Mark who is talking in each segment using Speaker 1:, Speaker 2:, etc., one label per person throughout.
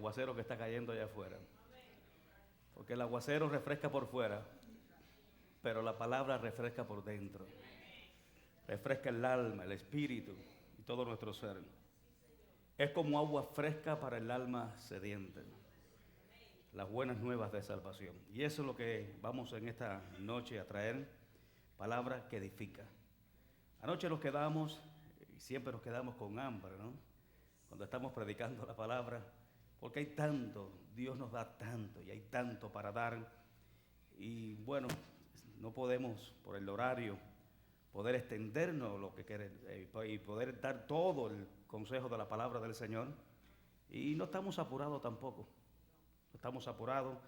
Speaker 1: aguacero que está cayendo allá afuera. Porque el aguacero refresca por fuera, pero la palabra refresca por dentro. Refresca el alma, el espíritu y todo nuestro ser. Es como agua fresca para el alma sediente. Las buenas nuevas de salvación. Y eso es lo que vamos en esta noche a traer, palabra que edifica. Anoche nos quedamos, y siempre nos quedamos con hambre, ¿no? Cuando estamos predicando la palabra, porque hay tanto, Dios nos da tanto y hay tanto para dar. Y bueno, no podemos, por el horario, poder extendernos lo que queremos y poder dar todo el consejo de la palabra del Señor. Y no estamos apurados tampoco. No estamos apurados.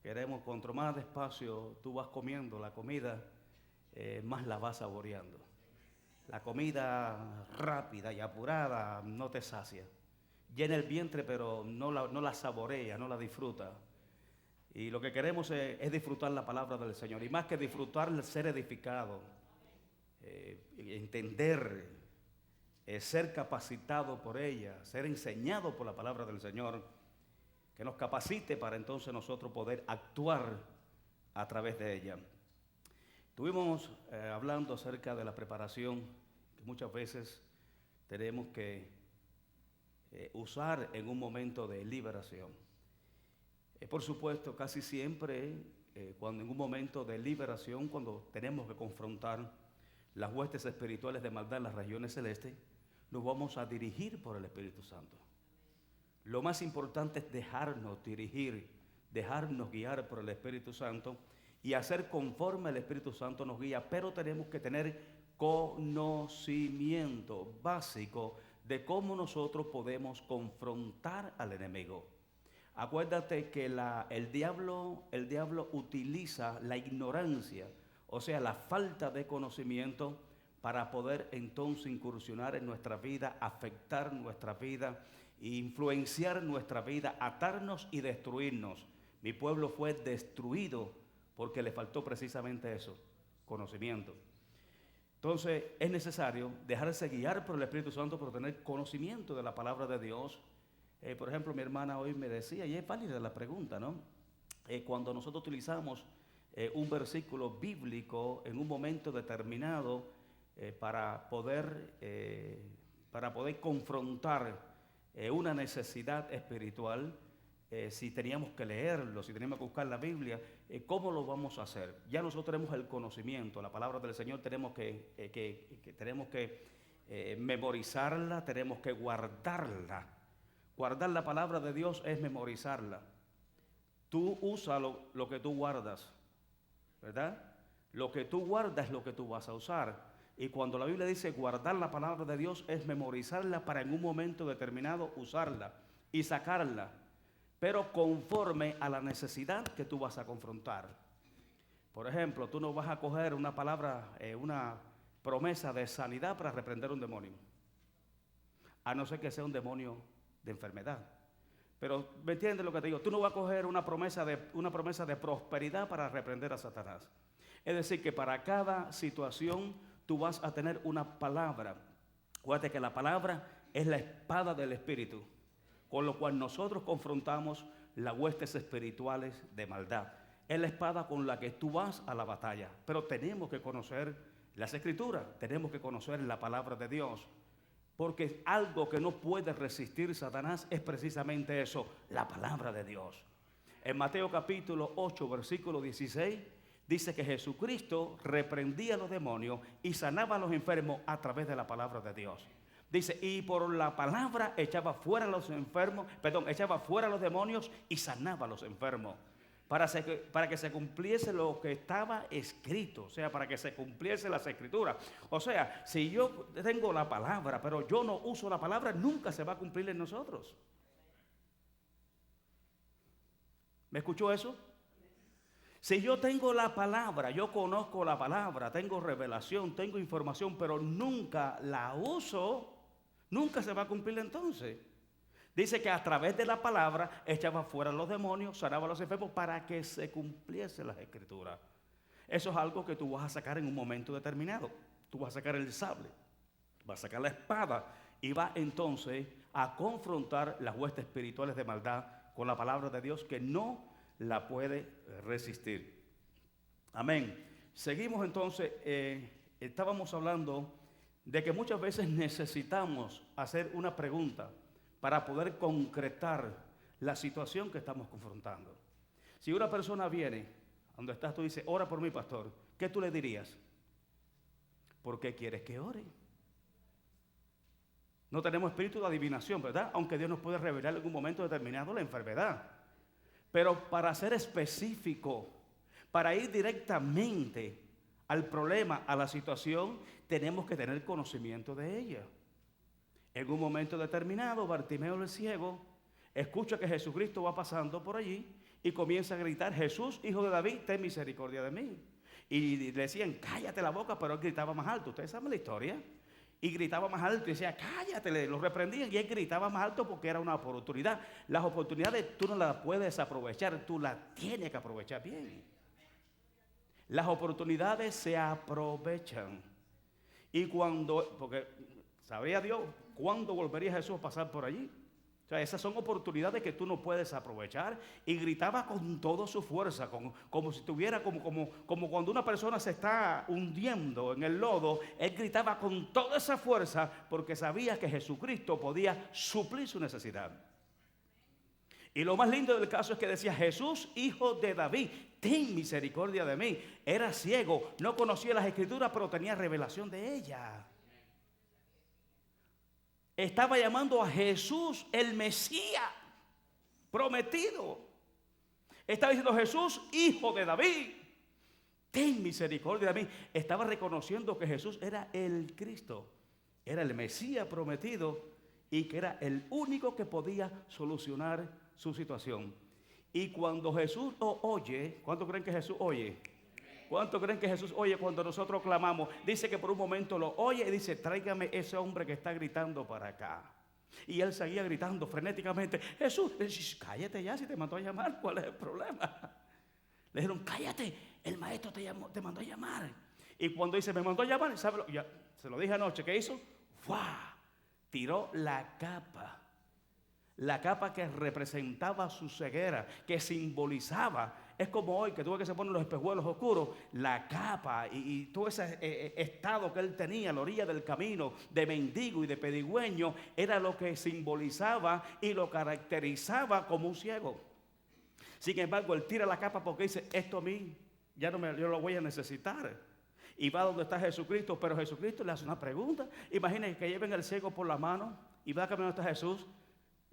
Speaker 1: Queremos, cuanto más despacio tú vas comiendo la comida, más la vas saboreando. La comida rápida y apurada no te sacia. Llena el vientre, pero no la saborea, no la disfruta. Y lo que queremos es disfrutar la palabra del Señor. Y más que disfrutar, ser edificado, entender, ser capacitado por ella, ser enseñado por la palabra del Señor, que nos capacite para entonces nosotros poder actuar a través de ella. Estuvimos hablando acerca de la preparación que muchas veces tenemos que usar en un momento de liberación. Por supuesto, casi siempre, cuando en un momento de liberación, cuando tenemos que confrontar las huestes espirituales de maldad en las regiones celestes, nos vamos a dirigir por el Espíritu Santo. Lo más importante es dejarnos dirigir, dejarnos guiar por el Espíritu Santo y hacer conforme el Espíritu Santo nos guía, pero tenemos que tener conocimiento básico de cómo nosotros podemos confrontar al enemigo. Acuérdate que el diablo utiliza la ignorancia, o sea, la falta de conocimiento, para poder entonces incursionar en nuestra vida, afectar nuestra vida, influenciar nuestra vida, atarnos y destruirnos. Mi pueblo fue destruido porque le faltó precisamente eso, conocimiento. Entonces es necesario dejarse guiar por el Espíritu Santo, por tener conocimiento de la palabra de Dios. Por ejemplo, mi hermana hoy me decía, y es válida la pregunta, ¿no? Cuando nosotros utilizamos un versículo bíblico en un momento determinado para poder confrontar una necesidad espiritual, si teníamos que leerlo, si teníamos que buscar la Biblia, ¿cómo lo vamos a hacer? Ya nosotros tenemos el conocimiento, la palabra del Señor, tenemos que memorizarla, tenemos que guardarla. Guardar la palabra de Dios es memorizarla. Tú usas lo que tú guardas, ¿verdad? Lo que tú guardas es lo que tú vas a usar. Y cuando la Biblia dice guardar la palabra de Dios es memorizarla para en un momento determinado usarla y sacarla, pero conforme a la necesidad que tú vas a confrontar. Por ejemplo, tú no vas a coger una palabra, una promesa de sanidad para reprender un demonio, a no ser que sea un demonio de enfermedad. Pero ¿me entiendes lo que te digo? Tú no vas a coger una promesa de prosperidad para reprender a Satanás. Es decir, que para cada situación tú vas a tener una palabra. Acuérdate que la palabra es la espada del Espíritu, con lo cual nosotros confrontamos las huestes espirituales de maldad. Es la espada con la que tú vas a la batalla. Pero tenemos que conocer las Escrituras, tenemos que conocer la palabra de Dios. Porque algo que no puede resistir Satanás es precisamente eso, la palabra de Dios. En Mateo capítulo 8, versículo 16, dice que Jesucristo reprendía a los demonios y sanaba a los enfermos a través de la palabra de Dios. Dice, y por la palabra echaba fuera a los demonios y sanaba a los enfermos. Para que se cumpliese lo que estaba escrito, o sea, para que se cumpliese las escrituras. O sea, si yo tengo la palabra, pero yo no uso la palabra, nunca se va a cumplir en nosotros. ¿Me escuchó eso? Si yo tengo la palabra, yo conozco la palabra, tengo revelación, tengo información, pero nunca la uso, nunca se va a cumplir entonces. Dice que a través de la palabra echaba fuera los demonios, sanaba a los enfermos para que se cumpliese las escrituras. Eso es algo que tú vas a sacar en un momento determinado. Tú vas a sacar el sable, vas a sacar la espada y vas entonces a confrontar las huestes espirituales de maldad con la palabra de Dios que no la puede resistir. Amén. Seguimos entonces, estábamos hablando de que muchas veces necesitamos hacer una pregunta para poder concretar la situación que estamos confrontando. Si una persona viene, donde estás tú dices, ora por mí, pastor, ¿qué tú le dirías? ¿Por qué quieres que ore? No tenemos espíritu de adivinación, ¿verdad? Aunque Dios nos puede revelar en algún momento determinado la enfermedad. Pero para ser específico, para ir directamente al problema, a la situación, tenemos que tener conocimiento de ella. En un momento determinado, Bartimeo el ciego escucha que Jesucristo va pasando por allí y comienza a gritar, Jesús, hijo de David, ten misericordia de mí. Y le decían, cállate la boca, pero él gritaba más alto. ¿Ustedes saben la historia? Y gritaba más alto y decía, cállate, lo reprendían y él gritaba más alto porque era una oportunidad. Las oportunidades tú no las puedes aprovechar, tú las tienes que aprovechar bien. Las oportunidades se aprovechan. Y porque sabría Dios cuándo volvería Jesús a pasar por allí. O sea, esas son oportunidades que tú no puedes aprovechar. Y gritaba con toda su fuerza, como si tuviera, como cuando una persona se está hundiendo en el lodo. Él gritaba con toda esa fuerza porque sabía que Jesucristo podía suplir su necesidad. Y lo más lindo del caso es que decía, Jesús, hijo de David, ten misericordia de mí. Era ciego, no conocía las escrituras, pero tenía revelación de ella. Estaba llamando a Jesús el Mesías prometido. Estaba diciendo, Jesús, hijo de David, ten misericordia de mí. Estaba reconociendo que Jesús era el Cristo, era el Mesías prometido y que era el único que podía solucionar su situación. Y cuando Jesús lo oye, ¿cuánto creen que Jesús oye? ¿Cuánto creen que Jesús oye cuando nosotros clamamos? Dice que por un momento lo oye y dice, tráigame ese hombre que está gritando para acá. Y él seguía gritando frenéticamente, Jesús, cállate ya, si te mandó a llamar, ¿cuál es el problema? Le dijeron, cállate, el maestro te mandó a llamar. Y cuando dice, me mandó a llamar, ¿sabe? Ya, se lo dije anoche, ¿qué hizo? ¡Fua! Tiró la capa. La capa que representaba su ceguera, que simbolizaba. Es como hoy que tú ves que se ponen los espejuelos oscuros. La capa y todo ese estado que él tenía a la orilla del camino de mendigo y de pedigüeño era lo que simbolizaba y lo caracterizaba como un ciego. Sin embargo, él tira la capa porque dice, esto a mí ya no yo lo voy a necesitar. Y va donde está Jesucristo, pero Jesucristo le hace una pregunta. Imaginen que lleven al ciego por la mano y va caminando hasta Jesús.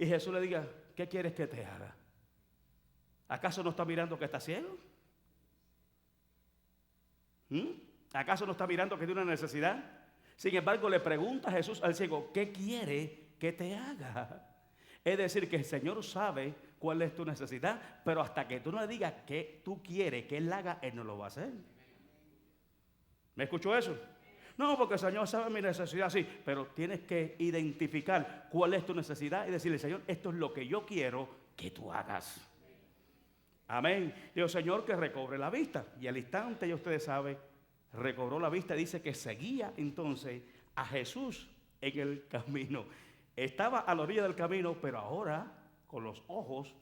Speaker 1: Y Jesús le diga, ¿qué quieres que te haga? ¿Acaso no está mirando que está ciego? ¿Acaso no está mirando que tiene una necesidad? Sin embargo, le pregunta a Jesús al ciego, ¿qué quiere que te haga? Es decir, que el Señor sabe cuál es tu necesidad, pero hasta que tú no le digas qué tú quieres que Él haga, Él no lo va a hacer. ¿Me escuchó eso? No, porque el Señor sabe mi necesidad, sí, pero tienes que identificar cuál es tu necesidad y decirle, Señor, esto es lo que yo quiero que tú hagas. Amén. Dios, Señor, que recobre la vista. Y al instante, ya ustedes saben, recobró la vista. Dice que seguía entonces a Jesús en el camino. Estaba a la orilla del camino, pero ahora, con los ojos,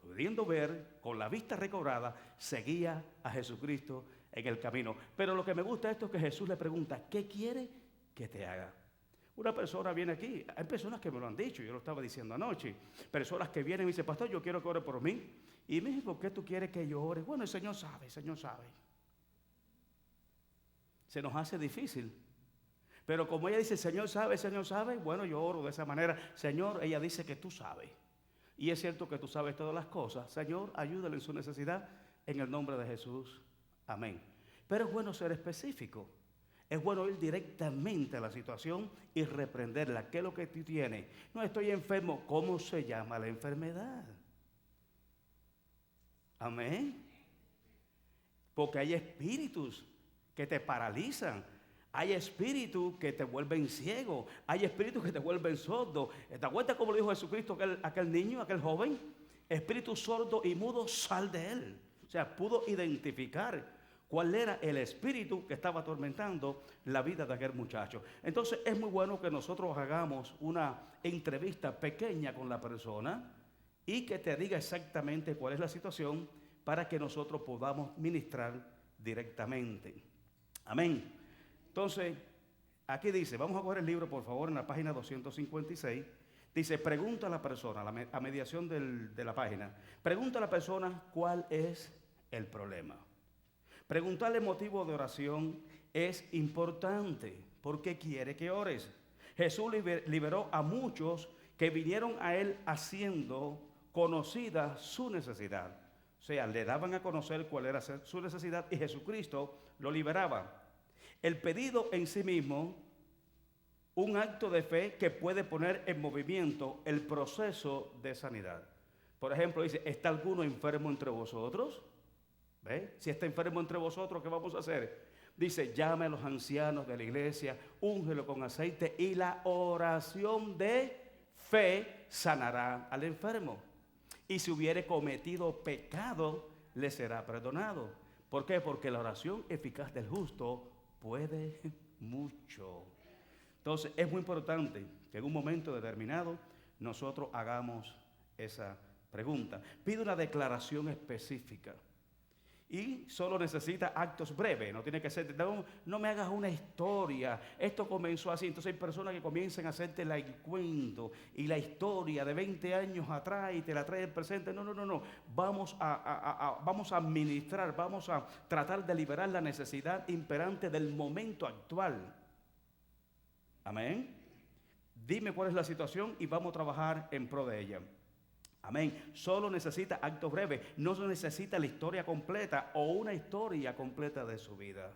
Speaker 1: pudiendo ver, con la vista recobrada, seguía a Jesucristo en el camino. Pero lo que me gusta esto es que Jesús le pregunta, ¿qué quiere que te haga? Una persona viene aquí, hay personas que me lo han dicho, yo lo estaba diciendo anoche, personas que vienen y me dicen, pastor, yo quiero que ore por mí. Y me dice, ¿por qué tú quieres que yo ore? Bueno, el Señor sabe, el Señor sabe. Se nos hace difícil. Pero como ella dice, el Señor sabe, bueno, yo oro de esa manera. Señor, ella dice que tú sabes. Y es cierto que tú sabes todas las cosas. Señor, ayúdale en su necesidad en el nombre de Jesús. Amén. Pero es bueno ser específico. Es bueno ir directamente a la situación y reprenderla. ¿Qué es lo que tú tienes? No, estoy enfermo. ¿Cómo se llama la enfermedad? Amén. Porque hay espíritus que te paralizan. Hay espíritus que te vuelven ciego. Hay espíritus que te vuelven sordo. ¿Te acuerdas cómo lo dijo Jesucristo aquel niño, aquel joven? Espíritu sordo y mudo, sal de él. O sea, pudo identificar cuál era el espíritu que estaba atormentando la vida de aquel muchacho. Entonces es muy bueno que nosotros hagamos una entrevista pequeña con la persona y que te diga exactamente cuál es la situación para que nosotros podamos ministrar directamente. Amén. Entonces, aquí dice, vamos a coger el libro por favor en la página 256. Dice, pregunta a la persona, a mediación de la página, pregunta a la persona cuál es el problema. Preguntarle motivo de oración es importante porque quiere que ores. Jesús liberó a muchos que vinieron a él haciendo conocida su necesidad. O sea, le daban a conocer cuál era su necesidad y Jesucristo lo liberaba. El pedido en sí mismo, un acto de fe que puede poner en movimiento el proceso de sanidad. Por ejemplo, dice, ¿está alguno enfermo entre vosotros? ¿Ve? Si está enfermo entre vosotros, ¿qué vamos a hacer? Dice, llame a los ancianos de la iglesia, úngelo con aceite y la oración de fe sanará al enfermo. Y si hubiere cometido pecado, le será perdonado. ¿Por qué? Porque la oración eficaz del justo puede mucho. Entonces, es muy importante que en un momento determinado nosotros hagamos esa pregunta. Pide una declaración específica. Y solo necesita actos breves, no tiene que ser, no me hagas una historia, esto comenzó así. Entonces hay personas que comienzan a hacerte el cuento y la historia de 20 años atrás y te la trae el presente. No, vamos a ministrar, vamos a tratar de liberar la necesidad imperante del momento actual. Amén. Dime cuál es la situación y vamos a trabajar en pro de ella. Amén. Solo necesita actos breves, no se necesita la historia completa o una historia completa de su vida.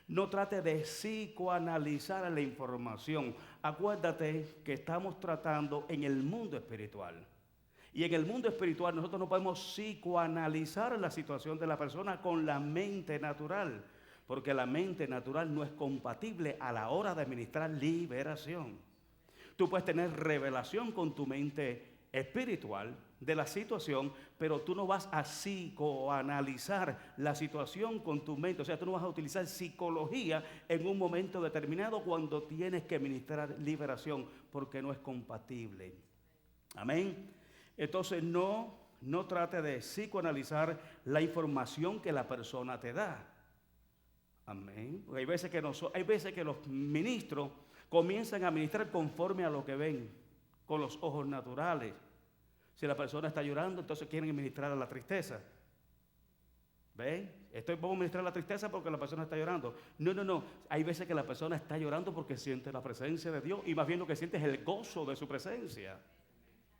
Speaker 1: No trate de psicoanalizar la información. Acuérdate que estamos tratando en el mundo espiritual. Y en el mundo espiritual nosotros no podemos psicoanalizar la situación de la persona con la mente natural, porque la mente natural no es compatible a la hora de administrar liberación. Tú puedes tener revelación con tu mente espiritual de la situación, pero tú no vas a psicoanalizar la situación con tu mente. O sea, tú no vas a utilizar psicología en un momento determinado cuando tienes que ministrar liberación, porque no es compatible. Amén. Entonces no trate de psicoanalizar la información que la persona te da. Amén. Porque hay veces que los ministros comienzan a ministrar conforme a lo que ven, con los ojos naturales. Si la persona está llorando, entonces quieren administrar a la tristeza. ¿Ven? Vamos a ministrar la tristeza porque la persona está llorando. No. Hay veces que la persona está llorando porque siente la presencia de Dios y más bien lo que siente es el gozo de su presencia.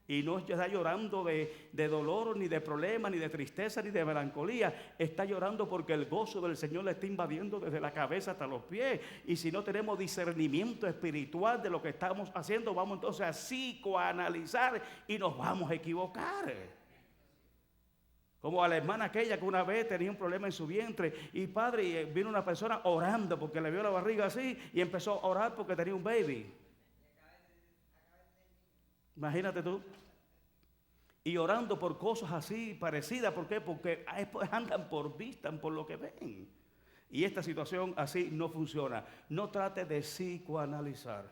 Speaker 1: Y no está llorando de dolor, ni de problema, ni de tristeza, ni de melancolía. Está llorando porque el gozo del Señor le está invadiendo desde la cabeza hasta los pies. Y si no tenemos discernimiento espiritual de lo que estamos haciendo, vamos entonces a psicoanalizar y nos vamos a equivocar. Como a la hermana aquella que una vez tenía un problema en su vientre y padre, vino una persona orando porque le vio la barriga así y empezó a orar porque tenía un baby. Imagínate tú. Y orando por cosas así parecidas. ¿Por qué? Porque andan por vista, por lo que ven. Y esta situación así no funciona. No trate de psicoanalizar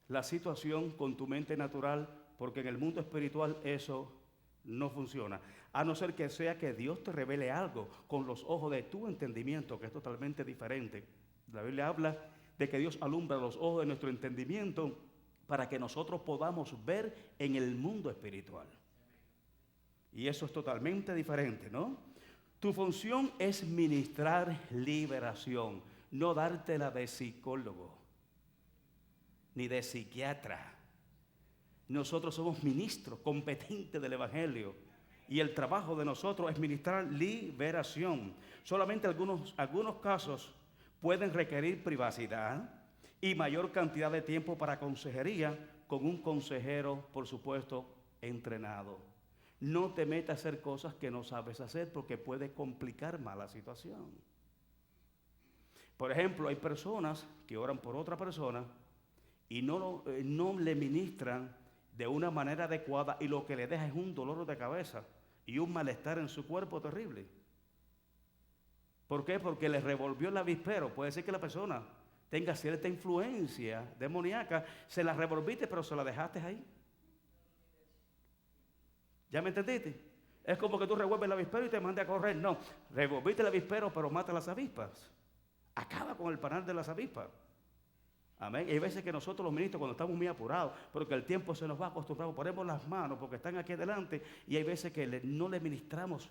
Speaker 1: la situación con tu mente natural, porque en el mundo espiritual eso no funciona. A no ser que sea que Dios te revele algo con los ojos de tu entendimiento, que es totalmente diferente. La Biblia habla de que Dios alumbra los ojos de nuestro entendimiento para que nosotros podamos ver en el mundo espiritual. Y eso es totalmente diferente, ¿no? Tu función es ministrar liberación, no dártela de psicólogo, ni de psiquiatra. Nosotros somos ministros competentes del Evangelio y el trabajo de nosotros es ministrar liberación. Solamente algunos casos pueden requerir privacidad y mayor cantidad de tiempo para consejería con un consejero, por supuesto, entrenado. No te metas a hacer cosas que no sabes hacer porque puede complicar más la situación. Por ejemplo, hay personas que oran por otra persona y no le ministran de una manera adecuada y lo que le deja es un dolor de cabeza y un malestar en su cuerpo terrible. ¿Por qué? Porque le revolvió el avispero. Puede ser que la persona tenga cierta influencia demoníaca, se la revolviste pero se la dejaste ahí. ¿Ya me entendiste? Es como que tú revuelves el avispero y te mandes a correr. No, revolviste el avispero, pero mata las avispas. Acaba con el panal de las avispas. Amén. Y hay veces que nosotros los ministros, cuando estamos muy apurados, porque el tiempo se nos va acostumbrado, ponemos las manos porque están aquí adelante, y hay veces que no le ministramos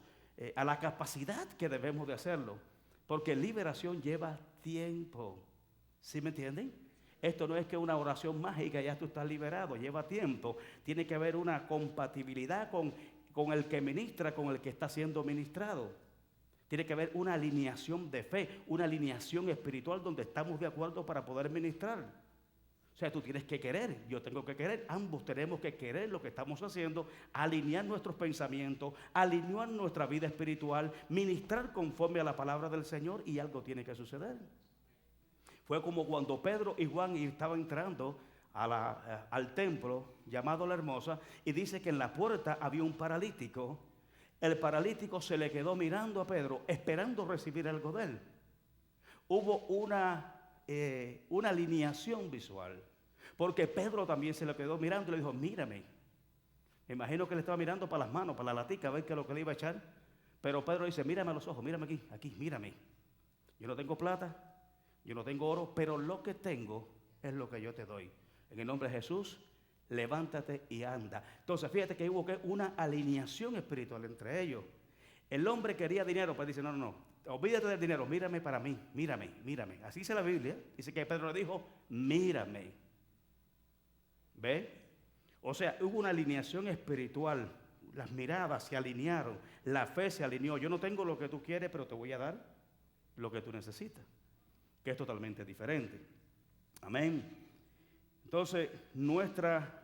Speaker 1: a la capacidad que debemos de hacerlo, porque liberación lleva tiempo. ¿Sí me entienden? Esto no es que una oración mágica ya tú estás liberado, lleva tiempo. Tiene que haber una compatibilidad con el que ministra, con el que está siendo ministrado. Tiene que haber una alineación de fe, una alineación espiritual donde estamos de acuerdo para poder ministrar. O sea, tú tienes que querer, yo tengo que querer, ambos tenemos que querer lo que estamos haciendo, alinear nuestros pensamientos, alinear nuestra vida espiritual, ministrar conforme a la palabra del Señor, y algo tiene que suceder. Fue como cuando Pedro y Juan estaban entrando al templo llamado La Hermosa, y dice que en la puerta había un paralítico. El paralítico se le quedó mirando a Pedro, esperando recibir algo de él. Hubo una alineación visual, porque Pedro también se le quedó mirando y le dijo, mírame. Me imagino que le estaba mirando para las manos, para la latica, a ver qué es lo que le iba a echar. Pero Pedro dice, mírame a los ojos, mírame aquí, mírame. Yo no tengo plata, yo no tengo oro, pero lo que tengo es lo que yo te doy. En el nombre de Jesús, levántate y anda. Entonces, fíjate que hubo una alineación espiritual entre ellos. El hombre quería dinero, pues dice, no, olvídate del dinero, mírame para mí, mírame. Así dice la Biblia, dice que Pedro le dijo, mírame. ¿Ve? O sea, hubo una alineación espiritual, las miradas se alinearon, la fe se alineó. Yo no tengo lo que tú quieres, pero te voy a dar lo que tú necesitas, que es totalmente diferente. Amén. Entonces, nuestra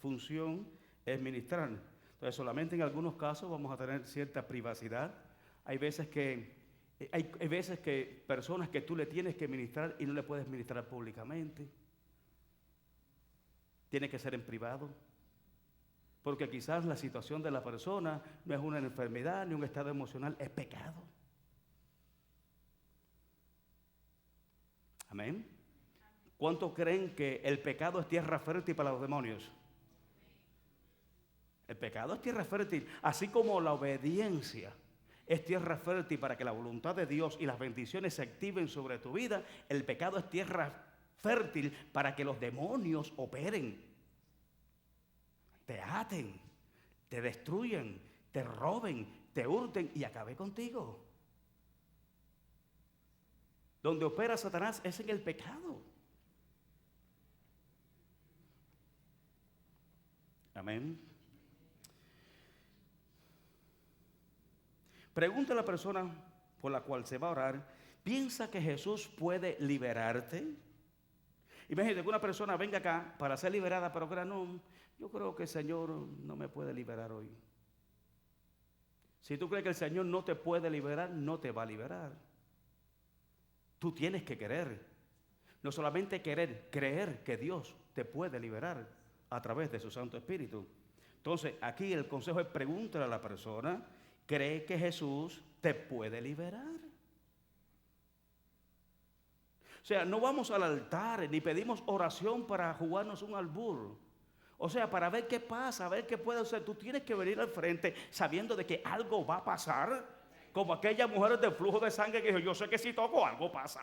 Speaker 1: función es ministrar. Entonces, solamente en algunos casos vamos a tener cierta privacidad. Hay veces que personas que tú le tienes que ministrar y no le puedes ministrar públicamente. Tiene que ser en privado. Porque quizás la situación de la persona no es una enfermedad ni un estado emocional, es pecado. Amén. ¿Cuántos creen que el pecado es tierra fértil para los demonios? El pecado es tierra fértil, así como la obediencia es tierra fértil para que la voluntad de Dios y las bendiciones se activen sobre tu vida. El pecado es tierra fértil para que los demonios operen, te aten, te destruyan, te roben, te hurten y acabe contigo. Donde opera Satanás es en el pecado. Amén. Pregunta a la persona por la cual se va a orar, ¿piensa que Jesús puede liberarte? Imagínate que una persona venga acá para ser liberada, pero que no, yo creo que el Señor no me puede liberar hoy. Si tú crees que el Señor no te puede liberar, no te va a liberar. Tú tienes que querer. No solamente querer, creer que Dios te puede liberar a través de su Santo Espíritu. Entonces, aquí el consejo es pregúntale a la persona, ¿cree que Jesús te puede liberar? O sea, no vamos al altar ni pedimos oración para jugarnos un albur. O sea, para ver qué pasa, a ver qué puede hacer. Tú tienes que venir al frente sabiendo de que algo va a pasar. Como aquellas mujeres del flujo de sangre que dijo, yo sé que si toco algo pasa.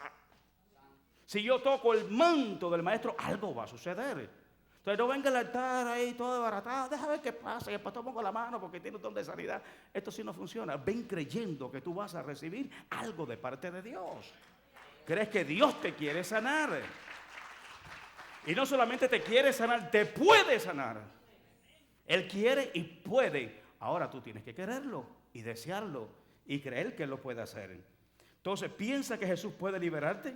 Speaker 1: Si yo toco el manto del maestro, algo va a suceder. Entonces no venga al altar ahí todo desbaratado, deja ver qué pasa, y el pastor pongo la mano porque tiene un don de sanidad. Esto sí no funciona. Ven creyendo que tú vas a recibir algo de parte de Dios. ¿Crees que Dios te quiere sanar? Y no solamente te quiere sanar, te puede sanar. Él quiere y puede. Ahora tú tienes que quererlo y desearlo y creer que Él lo puede hacer. Entonces, ¿piensa que Jesús puede liberarte?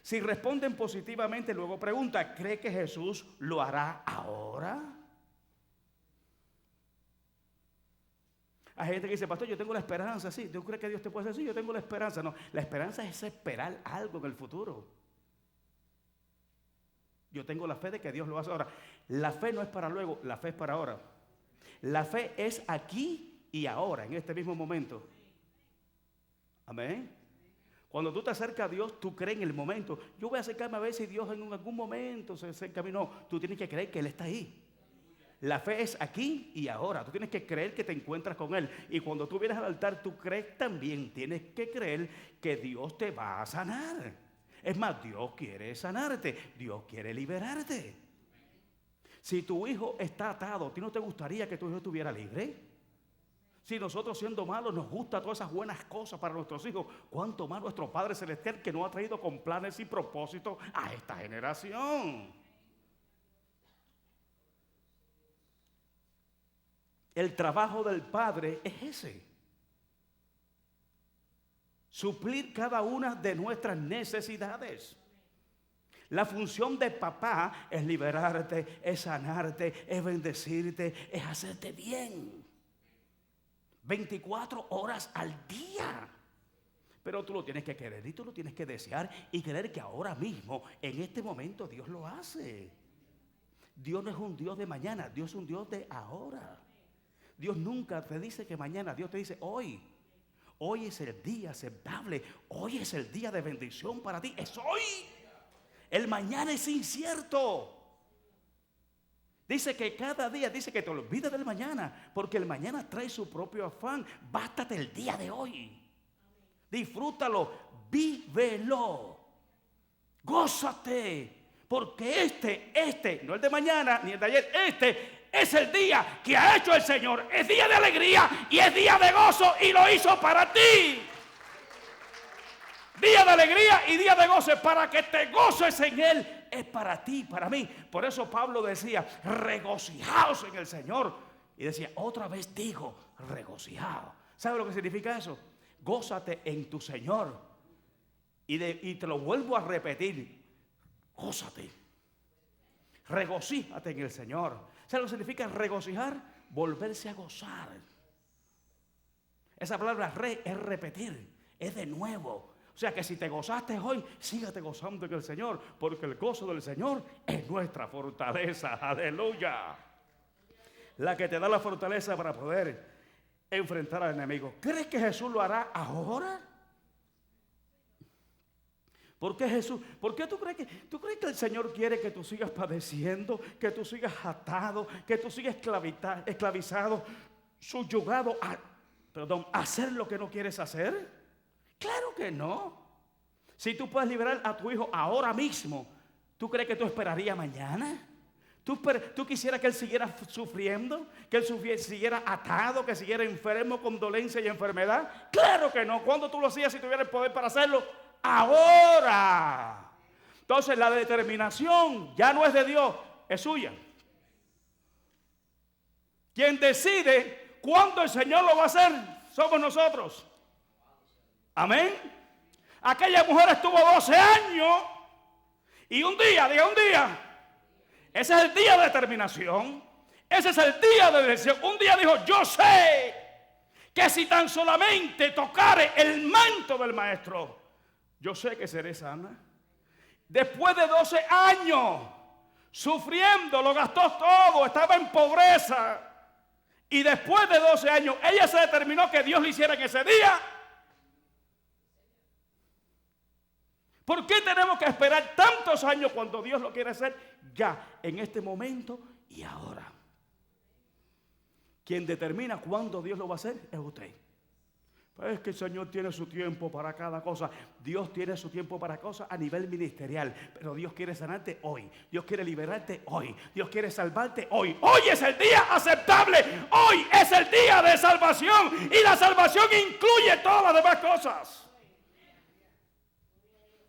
Speaker 1: Si responden positivamente, luego pregunta, ¿cree que Jesús lo hará ahora? Hay gente que dice, pastor, yo tengo la esperanza, sí. ¿Tú crees que Dios te puede hacer? Sí, yo tengo la esperanza. No, la esperanza es esperar algo en el futuro. Yo tengo la fe de que Dios lo hace ahora. La fe no es para luego, la fe es para ahora. La fe es aquí y ahora, en este mismo momento. Amén. Cuando tú te acercas a Dios, tú crees en el momento. Yo voy a acercarme a ver si Dios en algún momento se acerca a mí. No, tú tienes que creer que Él está ahí. La fe es aquí y ahora. Tú tienes que creer que te encuentras con Él. Y cuando tú vienes al altar, tú crees también, tienes que creer que Dios te va a sanar. Es más, Dios quiere sanarte. Dios quiere liberarte. Si tu hijo está atado, ¿a ti no te gustaría que tu hijo estuviera libre? Si nosotros siendo malos nos gustan todas esas buenas cosas para nuestros hijos, ¿cuánto más nuestro Padre Celestial que nos ha traído con planes y propósitos a esta generación? El trabajo del Padre es ese. Suplir cada una de nuestras necesidades. La función de papá es liberarte, es sanarte, es bendecirte, es hacerte bien. 24 horas al día. Pero tú lo tienes que querer y tú lo tienes que desear y creer que ahora mismo, en este momento, Dios lo hace. Dios no es un Dios de mañana, Dios es un Dios de ahora. Dios nunca te dice que mañana, Dios te dice hoy. Hoy es el día aceptable, hoy es el día de bendición para ti, es hoy. El mañana es incierto. Dice que cada día, dice que te olvides del mañana, porque el mañana trae su propio afán. Bástate el día de hoy. Disfrútalo, vívelo, gózate, porque este, no el de mañana ni el de ayer, este es el día que ha hecho el Señor. Es día de alegría y es día de gozo y lo hizo para ti. Día de alegría y día de gozo para que te goces en Él. Es para ti, para mí. Por eso Pablo decía, regocijaos en el Señor. Y decía, otra vez digo, regocijaos. ¿Sabe lo que significa eso? Gózate en tu Señor. Y te lo vuelvo a repetir, gózate. Regocíjate en el Señor. ¿Sabe lo que significa regocijar? Volverse a gozar. Esa palabra es repetir, es de nuevo. O sea que si te gozaste hoy, sígate gozando en el Señor, porque el gozo del Señor es nuestra fortaleza. Aleluya. La que te da la fortaleza para poder enfrentar al enemigo. ¿Crees que Jesús lo hará ahora? ¿Por qué Jesús? ¿Por qué tú crees que el Señor quiere que tú sigas padeciendo, que tú sigas atado, que tú sigas esclavizado, subyugado a hacer lo que no quieres hacer? Claro que no. Si tú puedes liberar a tu hijo ahora mismo, ¿tú crees que tú esperarías mañana? ¿Tú quisieras que él siguiera sufriendo? ¿Que él siguiera atado? ¿Que siguiera enfermo con dolencia y enfermedad? Claro que no. ¿Cuándo tú lo hacías si tuvieras el poder para hacerlo? Ahora. Entonces la determinación ya no es de Dios, es suya. Quien decide cuándo el Señor lo va a hacer somos nosotros. Amén. Aquella mujer estuvo 12 años y un día, ese es el día de determinación, ese es el día de decisión. Un día dijo, yo sé que si tan solamente tocare el manto del maestro, yo sé que seré sana. Después de 12 años sufriendo, lo gastó todo, estaba en pobreza. Y después de 12 años, ella se determinó que Dios lo hiciera en ese día. ¿Por qué tenemos que esperar tantos años cuando Dios lo quiere hacer ya, en este momento y ahora? Quien determina cuándo Dios lo va a hacer es usted. Pues es que el Señor tiene su tiempo para cada cosa. Dios tiene su tiempo para cosas a nivel ministerial. Pero Dios quiere sanarte hoy. Dios quiere liberarte hoy. Dios quiere salvarte hoy. Hoy es el día aceptable. Hoy es el día de salvación. Y la salvación incluye todas las demás cosas.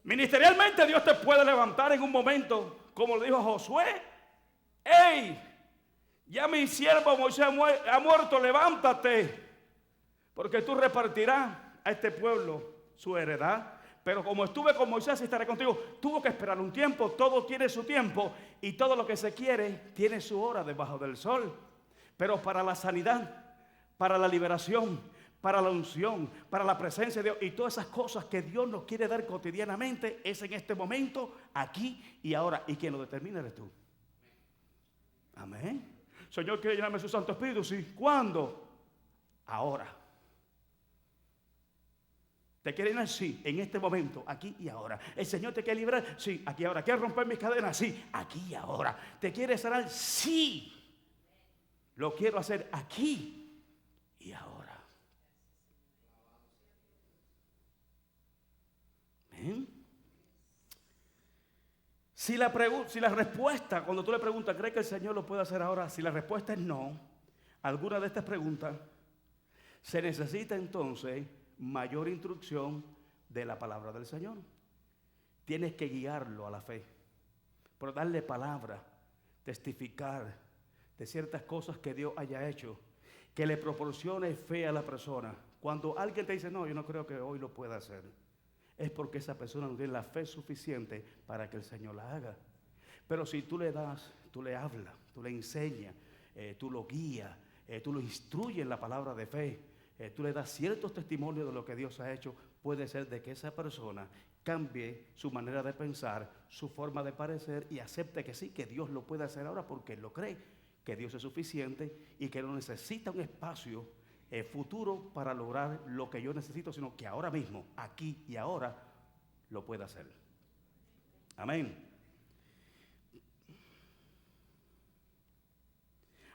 Speaker 1: Ministerialmente Dios te puede levantar en un momento, como le dijo a Josué. ¡Ey! Ya mi siervo Moisés ha muerto, levántate. Porque tú repartirás a este pueblo su heredad. Pero como estuve con Moisés y estaré contigo, tuvo que esperar un tiempo. Todo tiene su tiempo y todo lo que se quiere tiene su hora debajo del sol. Pero para la sanidad, para la liberación, para la unción, para la presencia de Dios y todas esas cosas que Dios nos quiere dar cotidianamente, es en este momento, aquí y ahora. Y quien lo determina eres tú. Amén. Señor, quiere llenarme su Santo Espíritu. Sí. ¿Cuándo? Ahora. ¿Te quiere llenar? Sí, en este momento, aquí y ahora. ¿El Señor te quiere liberar? Sí, aquí y ahora. ¿Quiere romper mis cadenas? Sí, aquí y ahora. ¿Te quiere sanar? Sí. Lo quiero hacer aquí y ahora. ¿Ven? Si la respuesta, cuando tú le preguntas, ¿cree que el Señor lo puede hacer ahora? Si la respuesta es no, alguna de estas preguntas, se necesita entonces mayor instrucción de la palabra del Señor. Tienes que guiarlo a la fe, por darle palabra, testificar de ciertas cosas que Dios haya hecho, que le proporcione fe a la persona. Cuando alguien te dice, no, yo no creo que hoy lo pueda hacer, es porque esa persona no tiene la fe suficiente para que el Señor la haga. Pero si tú le das, tú le hablas, tú le enseñas, tú lo guías, tú lo instruyes en la palabra de fe, tú le das ciertos testimonios de lo que Dios ha hecho, puede ser de que esa persona cambie su manera de pensar, su forma de parecer y acepte que sí, que Dios lo puede hacer ahora porque él lo cree, que Dios es suficiente y que no necesita un espacio futuro para lograr lo que yo necesito, sino que ahora mismo, aquí y ahora, lo puede hacer. Amén.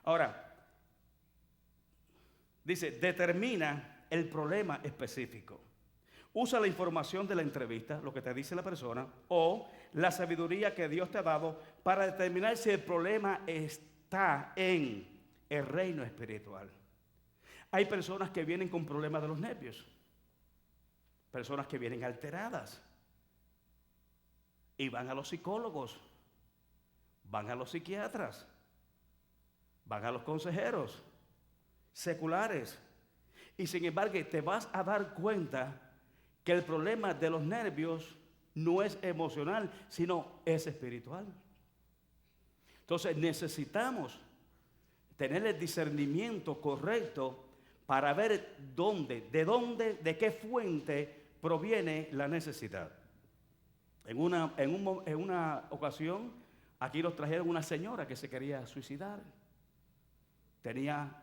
Speaker 1: Ahora, dice, determina el problema específico. Usa la información de la entrevista, lo que te dice la persona, o la sabiduría que Dios te ha dado para determinar si el problema está en el reino espiritual. Hay personas que vienen con problemas de los nervios, personas que vienen alteradas y van a los psicólogos, van a los psiquiatras, van a los consejeros seculares y sin embargo te vas a dar cuenta que el problema de los nervios no es emocional, sino es espiritual. Entonces necesitamos tener el discernimiento correcto para ver de qué fuente proviene la necesidad. En una ocasión, aquí nos trajeron una señora que se quería suicidar.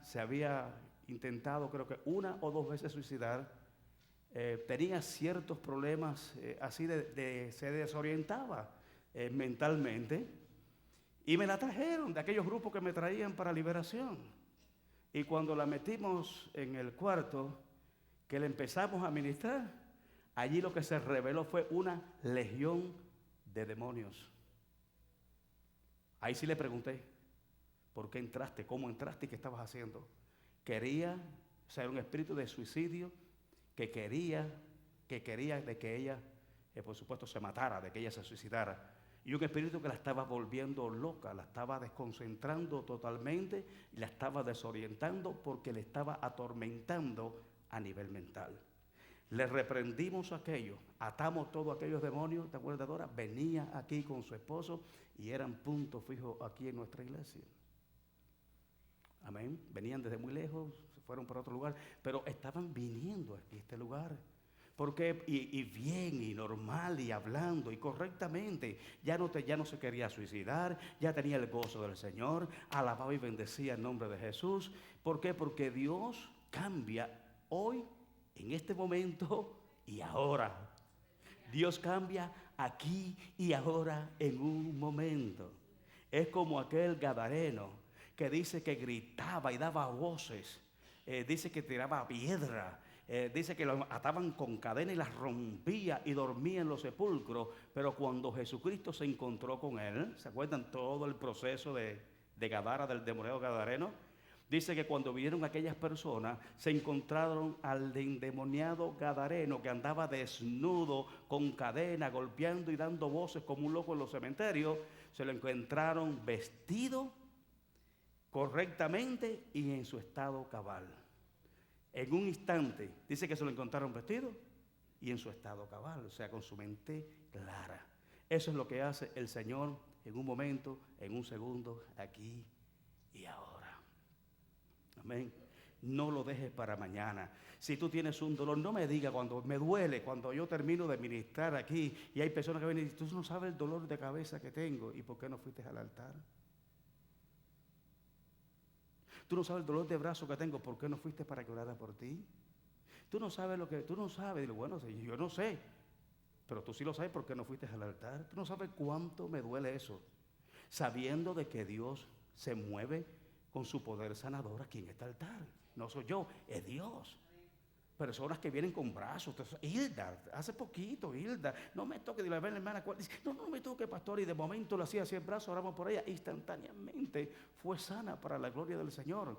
Speaker 1: Se había intentado, creo que 1 o 2 veces suicidar. Tenía ciertos problemas, se desorientaba mentalmente. Y me la trajeron de aquellos grupos que me traían para liberación. Y cuando la metimos en el cuarto, que le empezamos a ministrar, allí lo que se reveló fue una legión de demonios. Ahí sí le pregunté, ¿por qué entraste? ¿Cómo entraste y qué estabas haciendo? Quería, o sea, era un espíritu de suicidio que quería de que ella, por supuesto, se matara, de que ella se suicidara. Y un espíritu que la estaba volviendo loca, la estaba desconcentrando totalmente y la estaba desorientando porque le estaba atormentando a nivel mental. Le reprendimos aquello, atamos todos aquellos demonios, ¿te acuerdas, Dora? Venía aquí con su esposo y eran punto fijo aquí en nuestra iglesia. Amén. Venían desde muy lejos, se fueron para otro lugar, pero estaban viniendo aquí a este lugar. Porque, y bien, y normal, y hablando, y correctamente, ya no se quería suicidar, ya tenía el gozo del Señor, alababa y bendecía el nombre de Jesús. ¿Por qué? Porque Dios cambia hoy, en este momento y ahora. Dios cambia aquí y ahora en un momento. Es como aquel gadareno que dice que gritaba y daba voces, dice que tiraba piedra. Dice que lo ataban con cadena y las rompía y dormía en los sepulcros. Pero cuando Jesucristo se encontró con él, ¿se acuerdan todo el proceso de Gadara, del demoniado gadareno? Dice que cuando vinieron aquellas personas, se encontraron al endemoniado gadareno que andaba desnudo, con cadena, golpeando y dando voces como un loco en los cementerios. Se lo encontraron vestido correctamente y en su estado cabal. En un instante, dice que se lo encontraron vestido y en su estado cabal, o sea, con su mente clara. Eso es lo que hace el Señor en un momento, en un segundo, aquí y ahora. Amén. No lo dejes para mañana. Si tú tienes un dolor, no me digas cuando me duele, cuando yo termino de ministrar aquí y hay personas que vienen y dicen, tú no sabes el dolor de cabeza que tengo, ¿y por qué no fuiste al altar? Tú no sabes el dolor de brazo que tengo, ¿por qué no fuiste para que orara por ti? Tú no sabes tú no sabes. Digo, bueno, yo no sé, pero tú sí lo sabes, ¿por qué no fuiste al altar? Tú no sabes cuánto me duele eso, sabiendo de que Dios se mueve con su poder sanador aquí en este altar. No soy yo, es Dios. Personas que vienen con brazos. Hilda, hace poquito, Hilda, no me toque, de la hermana, dice, no me toque, pastor, y de momento lo hacía así el brazo, oramos por ella, instantáneamente fue sana para la gloria del Señor.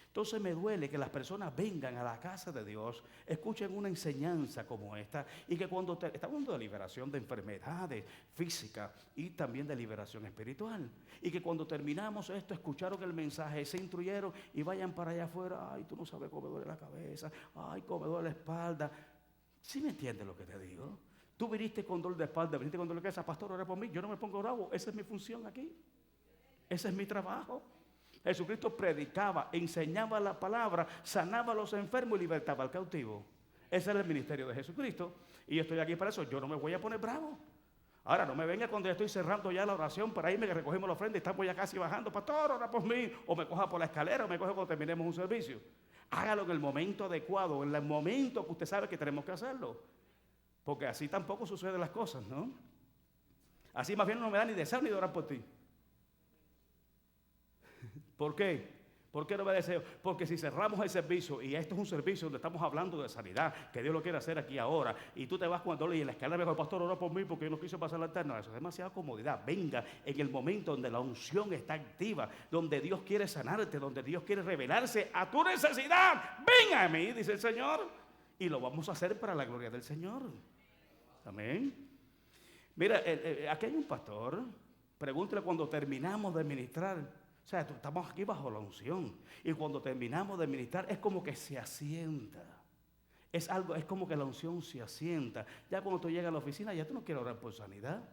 Speaker 1: Entonces me duele que las personas vengan a la casa de Dios, escuchen una enseñanza como esta, y que cuando estamos hablando de liberación de enfermedades físicas y también de liberación espiritual, y que cuando terminamos esto, escucharon el mensaje, se instruyeron y vayan para allá afuera, ay, tú no sabes cómo me duele la cabeza, ay, cómo me duele la espalda. ¿Sí me entiendes lo que te digo? Tú viniste con dolor de espalda, viniste con dolor de cabeza, pastor, ora por mí, yo no me pongo bravo, esa es mi función aquí, ese es mi trabajo. Jesucristo predicaba, enseñaba la palabra, sanaba a los enfermos y libertaba al cautivo. Ese era el ministerio de Jesucristo. Y yo estoy aquí para eso. Yo no me voy a poner bravo. Ahora, no me venga cuando ya estoy cerrando ya la oración para irme, que recogemos la ofrenda y estamos ya casi bajando. Pastor, ora por mí. O me coja por la escalera o me coja cuando terminemos un servicio. Hágalo en el momento adecuado, en el momento que usted sabe que tenemos que hacerlo. Porque así tampoco suceden las cosas, ¿no? Así más bien no me da ni deseo ni de orar por ti. ¿Por qué? ¿Por qué no me deseo? Porque si cerramos el servicio, y esto es un servicio donde estamos hablando de sanidad, que Dios lo quiere hacer aquí ahora, y tú te vas con el dolor y en la escalera me dijo, pastor, ora por mí porque yo no quise pasar la eterna. Eso es demasiada comodidad. Venga en el momento donde la unción está activa, donde Dios quiere sanarte, donde Dios quiere revelarse a tu necesidad. Ven a mí, dice el Señor, y lo vamos a hacer para la gloria del Señor. Amén. Mira, aquí hay un pastor, pregúntale cuando terminamos de ministrar. O sea, estamos aquí bajo la unción. Y cuando terminamos de ministrar es como que se asienta. Es como que la unción se asienta. Ya cuando tú llegas a la oficina, ya tú no quieres orar por sanidad.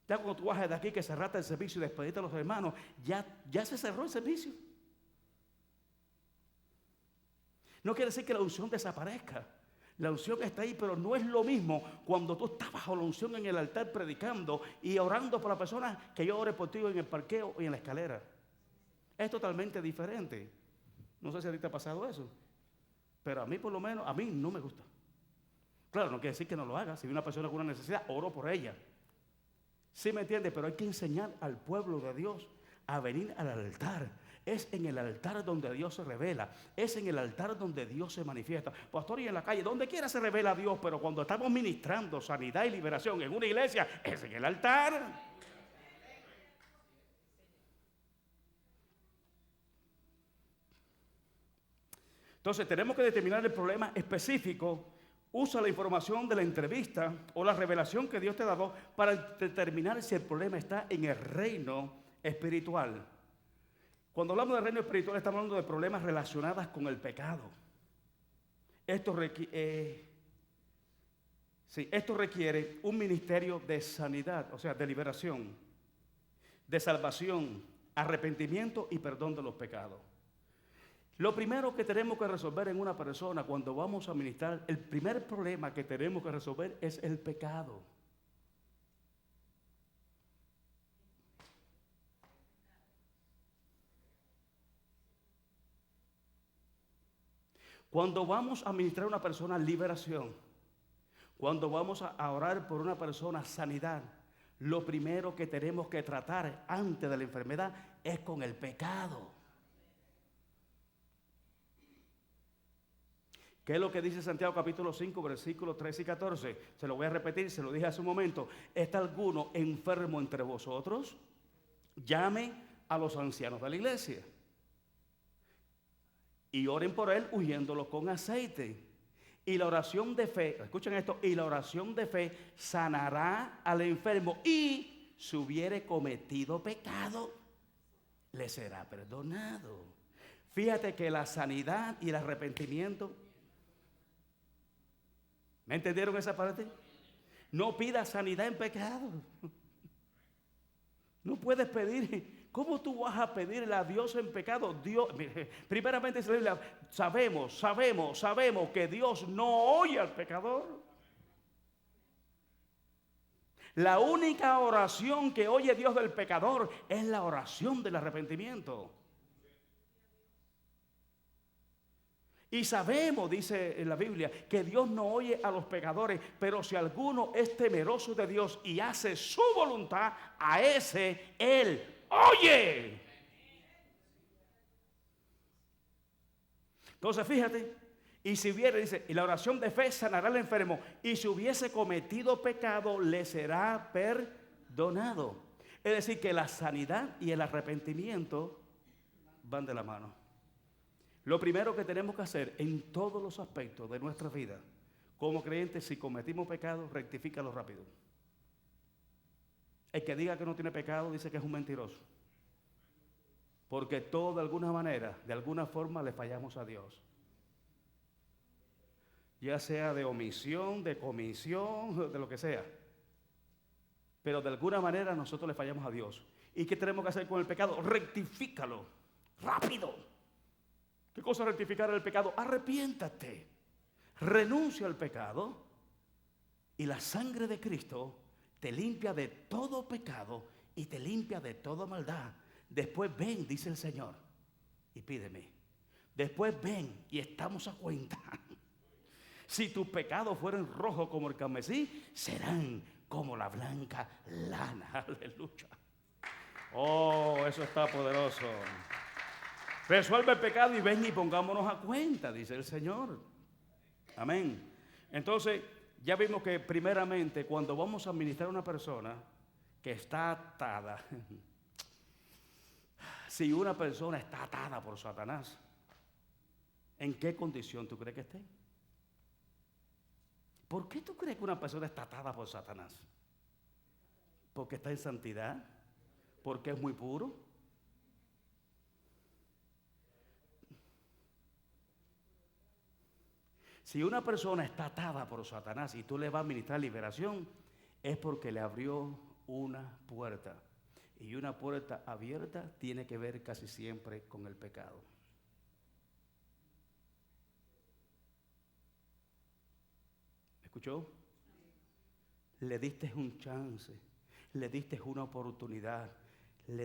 Speaker 1: Ya cuando tú bajas de aquí que cerraste el servicio y despediste a los hermanos, ya se cerró el servicio. No quiere decir que la unción desaparezca. La unción está ahí, pero no es lo mismo cuando tú estás bajo la unción en el altar predicando y orando por la persona que yo ore por ti en el parqueo y en la escalera. Es totalmente diferente. No sé si a ti te ha pasado eso, pero a mí por lo menos, a mí no me gusta. Claro, no quiere decir que no lo haga. Si hay una persona con una necesidad, oro por ella. ¿Sí me entiende? Pero hay que enseñar al pueblo de Dios a venir al altar. Es en el altar donde Dios se revela. Es en el altar donde Dios se manifiesta. Pastor, y en la calle, donde quiera se revela Dios, pero cuando estamos ministrando sanidad y liberación en una iglesia, es en el altar. Entonces tenemos que determinar el problema específico. Usa la información de la entrevista o la revelación que Dios te ha dado para determinar si el problema está en el reino espiritual. Cuando hablamos del reino espiritual estamos hablando de problemas relacionados con el pecado. Esto requiere un ministerio de sanidad, o sea, de liberación, de salvación, arrepentimiento y perdón de los pecados. Lo primero que tenemos que resolver en una persona cuando vamos a ministrar, el primer problema que tenemos que resolver es el pecado. Cuando vamos a ministrar a una persona liberación, cuando vamos a orar por una persona sanidad, lo primero que tenemos que tratar antes de la enfermedad es con el pecado. ¿Qué es lo que dice Santiago capítulo 5, versículos 13 y 14? Se lo voy a repetir, se lo dije hace un momento. ¿Está alguno enfermo entre vosotros? Llame a los ancianos de la iglesia y oren por él ungiéndolo con aceite. Y la oración de fe, escuchen esto, y la oración de fe sanará al enfermo, y si hubiere cometido pecado, le será perdonado. Fíjate que la sanidad y el arrepentimiento, ¿me entendieron esa parte? No pidas sanidad en pecado. No puedes pedir. ¿Cómo tú vas a pedirle a Dios en pecado? Dios, primeramente sabemos que Dios no oye al pecador. La única oración que oye Dios del pecador es la oración del arrepentimiento. Y sabemos, dice en la Biblia, que Dios no oye a los pecadores, pero si alguno es temeroso de Dios y hace su voluntad, a ese Él oye. Entonces fíjate, y si hubiera, dice, y la oración de fe sanará al enfermo, y si hubiese cometido pecado, le será perdonado. Es decir, que la sanidad y el arrepentimiento van de la mano. Lo primero que tenemos que hacer en todos los aspectos de nuestra vida, como creyentes, si cometimos pecado, rectifícalo rápido. El que diga que no tiene pecado, dice que es un mentiroso. Porque todos de alguna manera, de alguna forma, le fallamos a Dios. Ya sea de omisión, de comisión, de lo que sea. Pero de alguna manera nosotros le fallamos a Dios. ¿Y qué tenemos que hacer con el pecado? Rectifícalo, rápido. ¿Qué cosa es rectificar el pecado? Arrepiéntate, renuncia al pecado y la sangre de Cristo te limpia de todo pecado y te limpia de toda maldad. Después ven, dice el Señor, y pídeme. Después ven y estamos a cuenta. Si tus pecados fueran rojos como el carmesí, serán como la blanca lana. Aleluya. Oh, eso está poderoso. Resuelve el pecado y ven y pongámonos a cuenta, dice el Señor. Amén. Entonces, ya vimos que primeramente cuando vamos a administrar a una persona que está atada, si una persona está atada por Satanás, ¿en qué condición tú crees que esté? ¿Por qué tú crees que una persona está atada por Satanás? ¿Porque está en santidad? ¿Porque es muy puro? Si una persona está atada por Satanás y tú le vas a administrar liberación, es porque le abrió una puerta. Y una puerta abierta tiene que ver casi siempre con el pecado. ¿Escuchó? Le diste un chance, le diste una oportunidad, le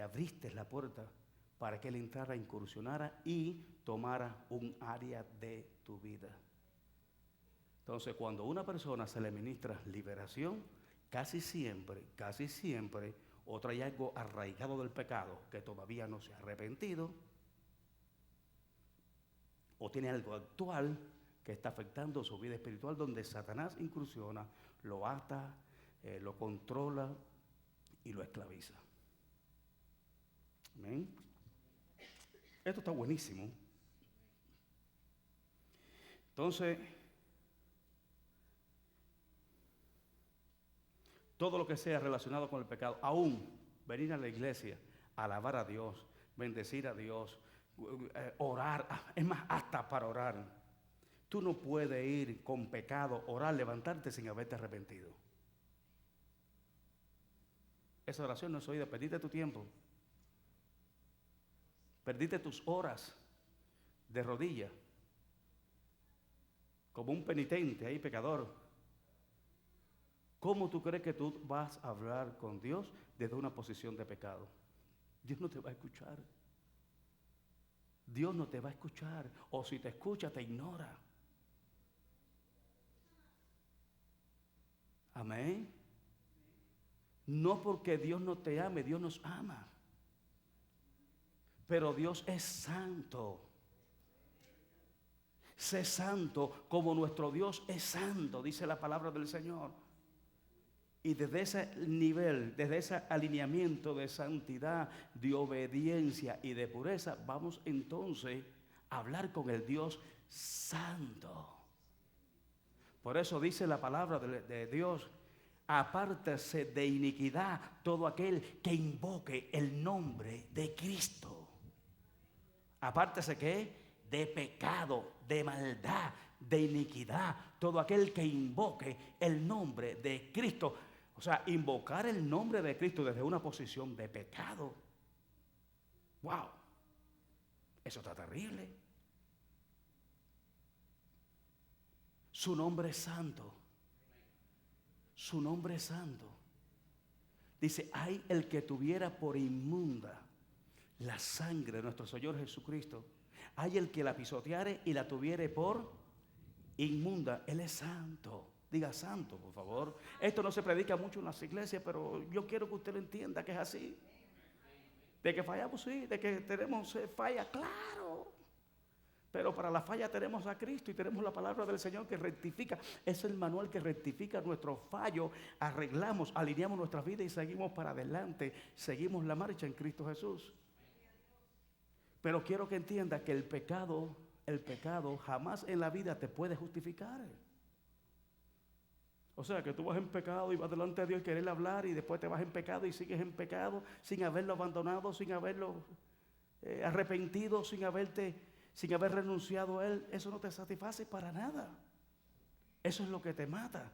Speaker 1: abriste la puerta para que él entrara, incursionara y tomara un área de tu vida. Entonces, cuando a una persona se le ministra liberación, casi siempre, o trae algo arraigado del pecado que todavía no se ha arrepentido, o tiene algo actual que está afectando su vida espiritual, donde Satanás incursiona, lo ata, lo controla y lo esclaviza. Amén. Esto está buenísimo. Entonces, todo lo que sea relacionado con el pecado, aún venir a la iglesia, alabar a Dios, bendecir a Dios, orar, es más, hasta para orar. Tú no puedes ir con pecado, orar, levantarte sin haberte arrepentido. Esa oración no es oída, perdiste tu tiempo. Perdiste tus horas de rodillas, como un penitente ahí, pecador. ¿Cómo tú crees que tú vas a hablar con Dios desde una posición de pecado? Dios no te va a escuchar. Dios no te va a escuchar. O si te escucha, te ignora. Amén. No porque Dios no te ame, Dios nos ama. Pero Dios es santo. Sé santo como nuestro Dios es santo, dice la palabra del Señor. Y desde ese nivel, desde ese alineamiento de santidad, de obediencia y de pureza, vamos entonces a hablar con el Dios santo. Por eso dice la palabra de Dios: apártese de iniquidad todo aquel que invoque el nombre de Cristo. Apártese, ¿qué? De pecado, de maldad, de iniquidad, todo aquel que invoque el nombre de Cristo. O sea, invocar el nombre de Cristo desde una posición de pecado. ¡Wow! Eso está terrible. Su nombre es santo. Su nombre es santo. Dice: hay el que tuviera por inmunda la sangre de nuestro Señor Jesucristo. Hay el que la pisoteare y la tuviere por inmunda. Él es santo. Diga santo, por favor. Esto no se predica mucho en las iglesias, pero yo quiero que usted lo entienda, que es así. De que fallamos, sí. De que tenemos falla, claro. Pero para la falla tenemos a Cristo y tenemos la palabra del Señor que rectifica. Es el manual que rectifica nuestro fallo. Arreglamos, alineamos nuestra vida y seguimos para adelante. Seguimos la marcha en Cristo Jesús. Pero quiero que entiendas que el pecado jamás en la vida te puede justificar. O sea, que tú vas en pecado y vas delante de Dios y querer hablar y después te vas en pecado y sigues en pecado sin haberlo abandonado, sin haberlo arrepentido, sin haber renunciado a Él. Eso no te satisface para nada. Eso es lo que te mata,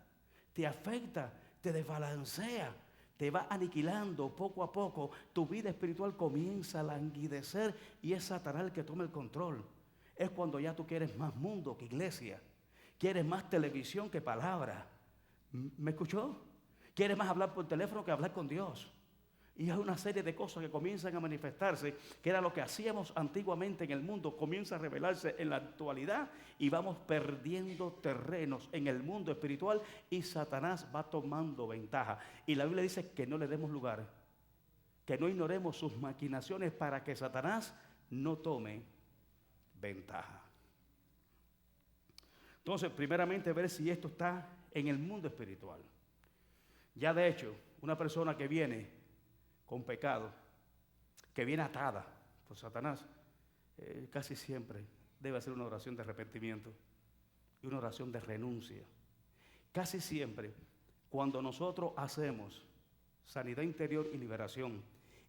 Speaker 1: te afecta, te desbalancea, te va aniquilando poco a poco. Tu vida espiritual comienza a languidecer y es Satanás el que toma el control. Es cuando ya tú quieres más mundo que iglesia, quieres más televisión que palabra. ¿Me escuchó? Quieres más hablar por teléfono que hablar con Dios. Y hay una serie de cosas que comienzan a manifestarse, que era lo que hacíamos antiguamente en el mundo, comienza a revelarse en la actualidad y vamos perdiendo terrenos en el mundo espiritual y Satanás va tomando ventaja. Y la Biblia dice que no le demos lugar, que no ignoremos sus maquinaciones para que Satanás no tome ventaja. Entonces, primeramente ver si esto está en el mundo espiritual. Ya de hecho, una persona que viene con pecado, que viene atada por Satanás, casi siempre debe hacer una oración de arrepentimiento y una oración de renuncia. Casi siempre, cuando nosotros hacemos sanidad interior y liberación,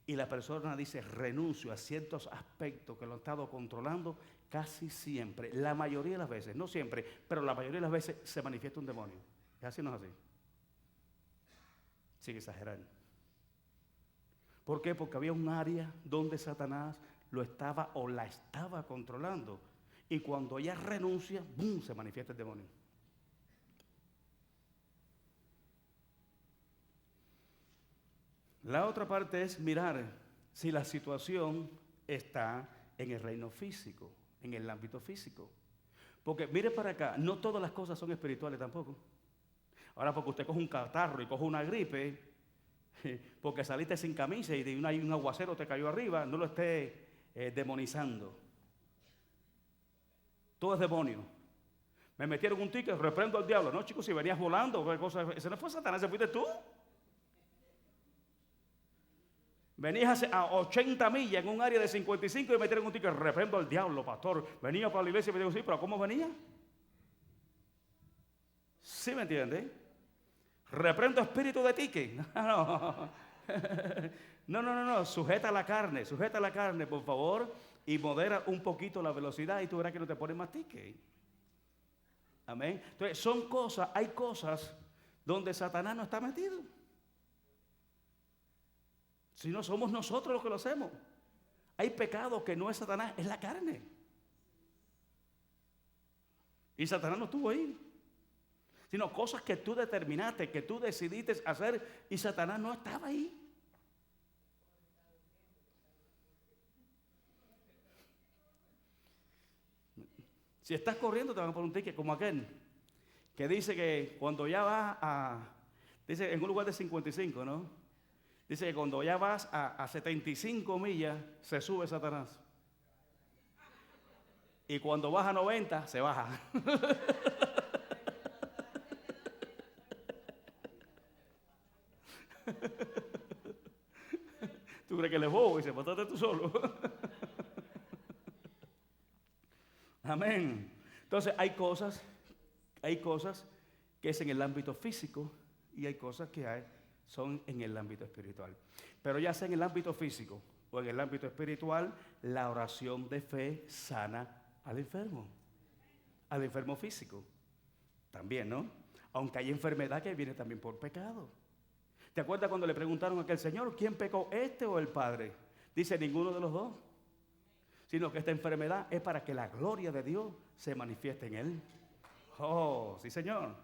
Speaker 1: y la persona dice renuncio a ciertos aspectos que lo han estado controlando, casi siempre, la mayoría de las veces, no siempre, pero la mayoría de las veces se manifiesta un demonio. ¿Es así o no es así? Sin exagerar. ¿Por qué? Porque había un área donde Satanás lo estaba o la estaba controlando. Y cuando ella renuncia, ¡bum!, se manifiesta el demonio. La otra parte es mirar si la situación está en el reino físico, en el ámbito físico. Porque mire para acá, no todas las cosas son espirituales tampoco. Ahora, porque usted coge un catarro y coge una gripe, porque saliste sin camisa y un aguacero te cayó arriba, no lo esté demonizando. Todo es demonio. Me metieron un ticket, reprendo al diablo. No, chicos, si venías volando, ese no fue Satanás, ese fuiste tú. Venías a 80 millas en un área de 55 y me metieron un ticket, reprendo al diablo, pastor. Venía para la iglesia y me dijo, sí, pero ¿cómo venía? ¿Sí me entiende? Reprendo espíritu de ticket. No. Sujeta la carne, por favor, y modera un poquito la velocidad y tú verás que no te pones más ticket. Amén. Entonces, hay cosas donde Satanás no está metido. Si no somos nosotros los que lo hacemos. Hay pecado que no es Satanás, es la carne. Y Satanás no estuvo ahí. Sino cosas que tú determinaste, que tú decidiste hacer y Satanás no estaba ahí. Si estás corriendo te van a poner un ticket como aquel que dice que cuando ya vas dice en un lugar de 55, ¿no? Dice que cuando ya vas a 75 millas se sube Satanás. Y cuando vas a 90 se baja. ¿Tú crees que él es bobo? Y se botaste tú solo. Amén. Entonces hay cosas que es en el ámbito físico y hay cosas que son en el ámbito espiritual. Pero ya sea en el ámbito físico o en el ámbito espiritual, la oración de fe sana al enfermo físico. También, ¿no? Aunque hay enfermedad que viene también por pecado. ¿Te acuerdas cuando le preguntaron a aquel señor, ¿quién pecó, este o el padre? Dice, ninguno de los dos. Sino que esta enfermedad es para que la gloria de Dios se manifieste en él. Oh, sí, Señor.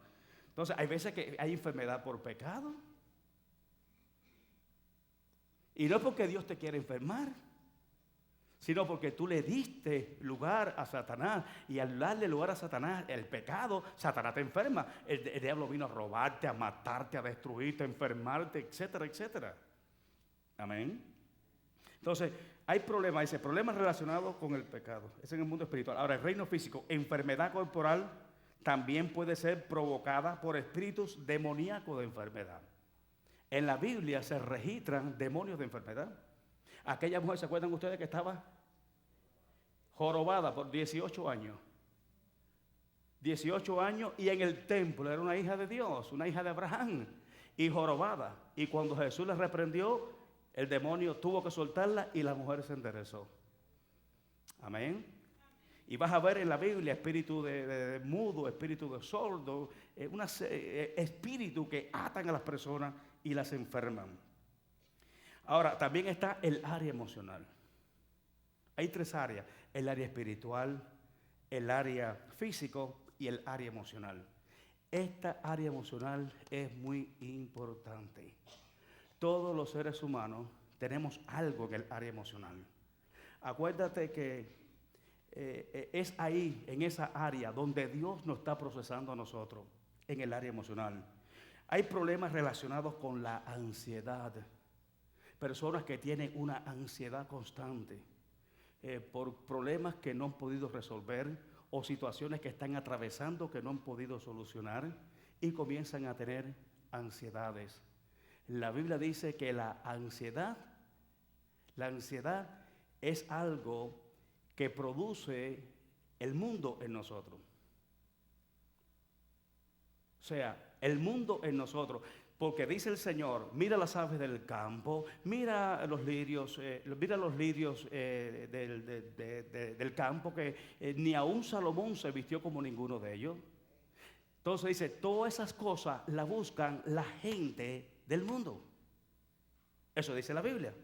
Speaker 1: Entonces, hay veces que hay enfermedad por pecado. Y no porque Dios te quiere enfermar, sino porque tú le diste lugar a Satanás. Y al darle lugar a Satanás, el pecado, Satanás te enferma. El diablo vino a robarte, a matarte, a destruirte, a enfermarte, etcétera, etcétera. Amén. Entonces, Hay problemas, dice, problemas relacionados con el pecado. Es en el mundo espiritual. Ahora, el reino físico, enfermedad corporal también puede ser provocada por espíritus demoníacos de enfermedad. En la Biblia se registran demonios de enfermedad. Aquella mujer, ¿se acuerdan ustedes que estaba jorobada por 18 años? 18 años y en el templo, era una hija de Dios, una hija de Abraham, y jorobada. Y cuando Jesús la reprendió, el demonio tuvo que soltarla y la mujer se enderezó. Amén. Y vas a ver en la Biblia espíritu de mudo, espíritu de sordo, espíritu que atan a las personas y las enferman. Ahora, también está el área emocional. Hay 3 áreas: el área espiritual, el área físico y el área emocional. Esta área emocional es muy importante. Todos los seres humanos tenemos algo en el área emocional. Acuérdate que es ahí, en esa área, donde Dios nos está procesando a nosotros, en el área emocional. Hay problemas relacionados con la ansiedad. Personas que tienen una ansiedad constante por problemas que no han podido resolver o situaciones que están atravesando que no han podido solucionar y comienzan a tener ansiedades. La Biblia dice que la ansiedad es algo que produce el mundo en nosotros. O sea, el mundo en nosotros. Porque dice el Señor, mira las aves del campo, mira los lirios del campo, que ni aún Salomón se vistió como ninguno de ellos. Entonces dice, todas esas cosas las buscan la gente del mundo. Eso dice la Biblia.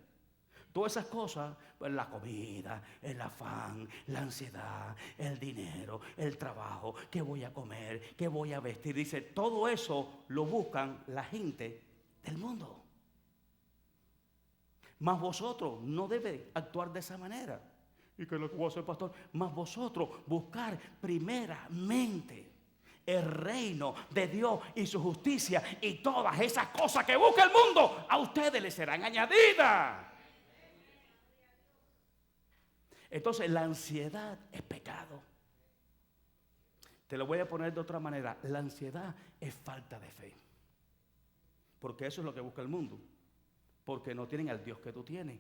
Speaker 1: Todas esas cosas, la comida, el afán, la ansiedad, el dinero, el trabajo, qué voy a comer, qué voy a vestir. Dice, todo eso lo buscan la gente del mundo. Mas vosotros no debéis actuar de esa manera. ¿Y qué es lo que voy a hacer, pastor? Mas vosotros buscar primeramente el reino de Dios y su justicia, y todas esas cosas que busca el mundo a ustedes les serán añadidas. Entonces la ansiedad es pecado. Te lo voy a poner de otra manera. La ansiedad es falta de fe. Porque eso es lo que busca el mundo. Porque no tienen al Dios que tú tienes.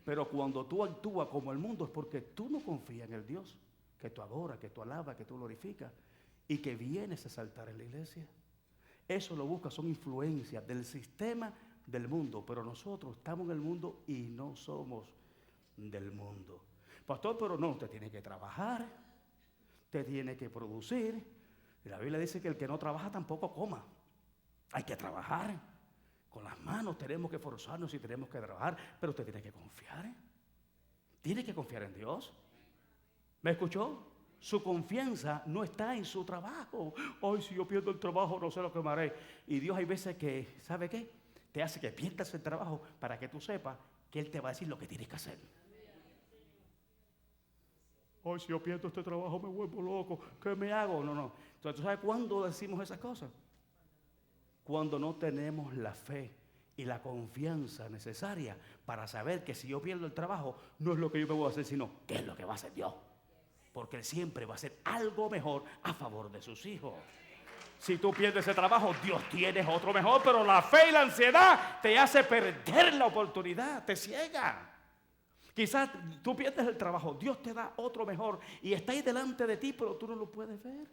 Speaker 1: Pero cuando tú actúas como el mundo es porque tú no confías en el Dios que tú adoras, que tú alabas, que tú glorificas y que vienes a saltar en la iglesia. Eso lo busca, son influencias del sistema del mundo. Pero nosotros estamos en el mundo y no somos del mundo. Pastor, pero no, usted tiene que trabajar, usted tiene que producir. Y la Biblia dice que el que no trabaja tampoco coma. Hay que trabajar. Con las manos tenemos que esforzarnos y tenemos que trabajar. Pero usted tiene que confiar. Tiene que confiar en Dios. ¿Me escuchó? Su confianza no está en su trabajo. Ay, si yo pierdo el trabajo, no sé lo que me haré. Y Dios hay veces que, ¿sabe qué? Te hace que pierdas el trabajo para que tú sepas que Él te va a decir lo que tienes que hacer. Ay, si yo pierdo este trabajo me vuelvo loco. ¿Qué me hago? No. Entonces, ¿tú sabes cuándo decimos esas cosas? Cuando no tenemos la fe y la confianza necesaria para saber que si yo pierdo el trabajo, no es lo que yo me voy a hacer, sino qué es lo que va a hacer Dios. Porque Él siempre va a hacer algo mejor a favor de sus hijos. Si tú pierdes ese trabajo, Dios tiene otro mejor, pero la fe y la ansiedad te hace perder la oportunidad, te ciega. Quizás tú pierdes el trabajo, Dios te da otro mejor y está ahí delante de ti, pero tú no lo puedes ver.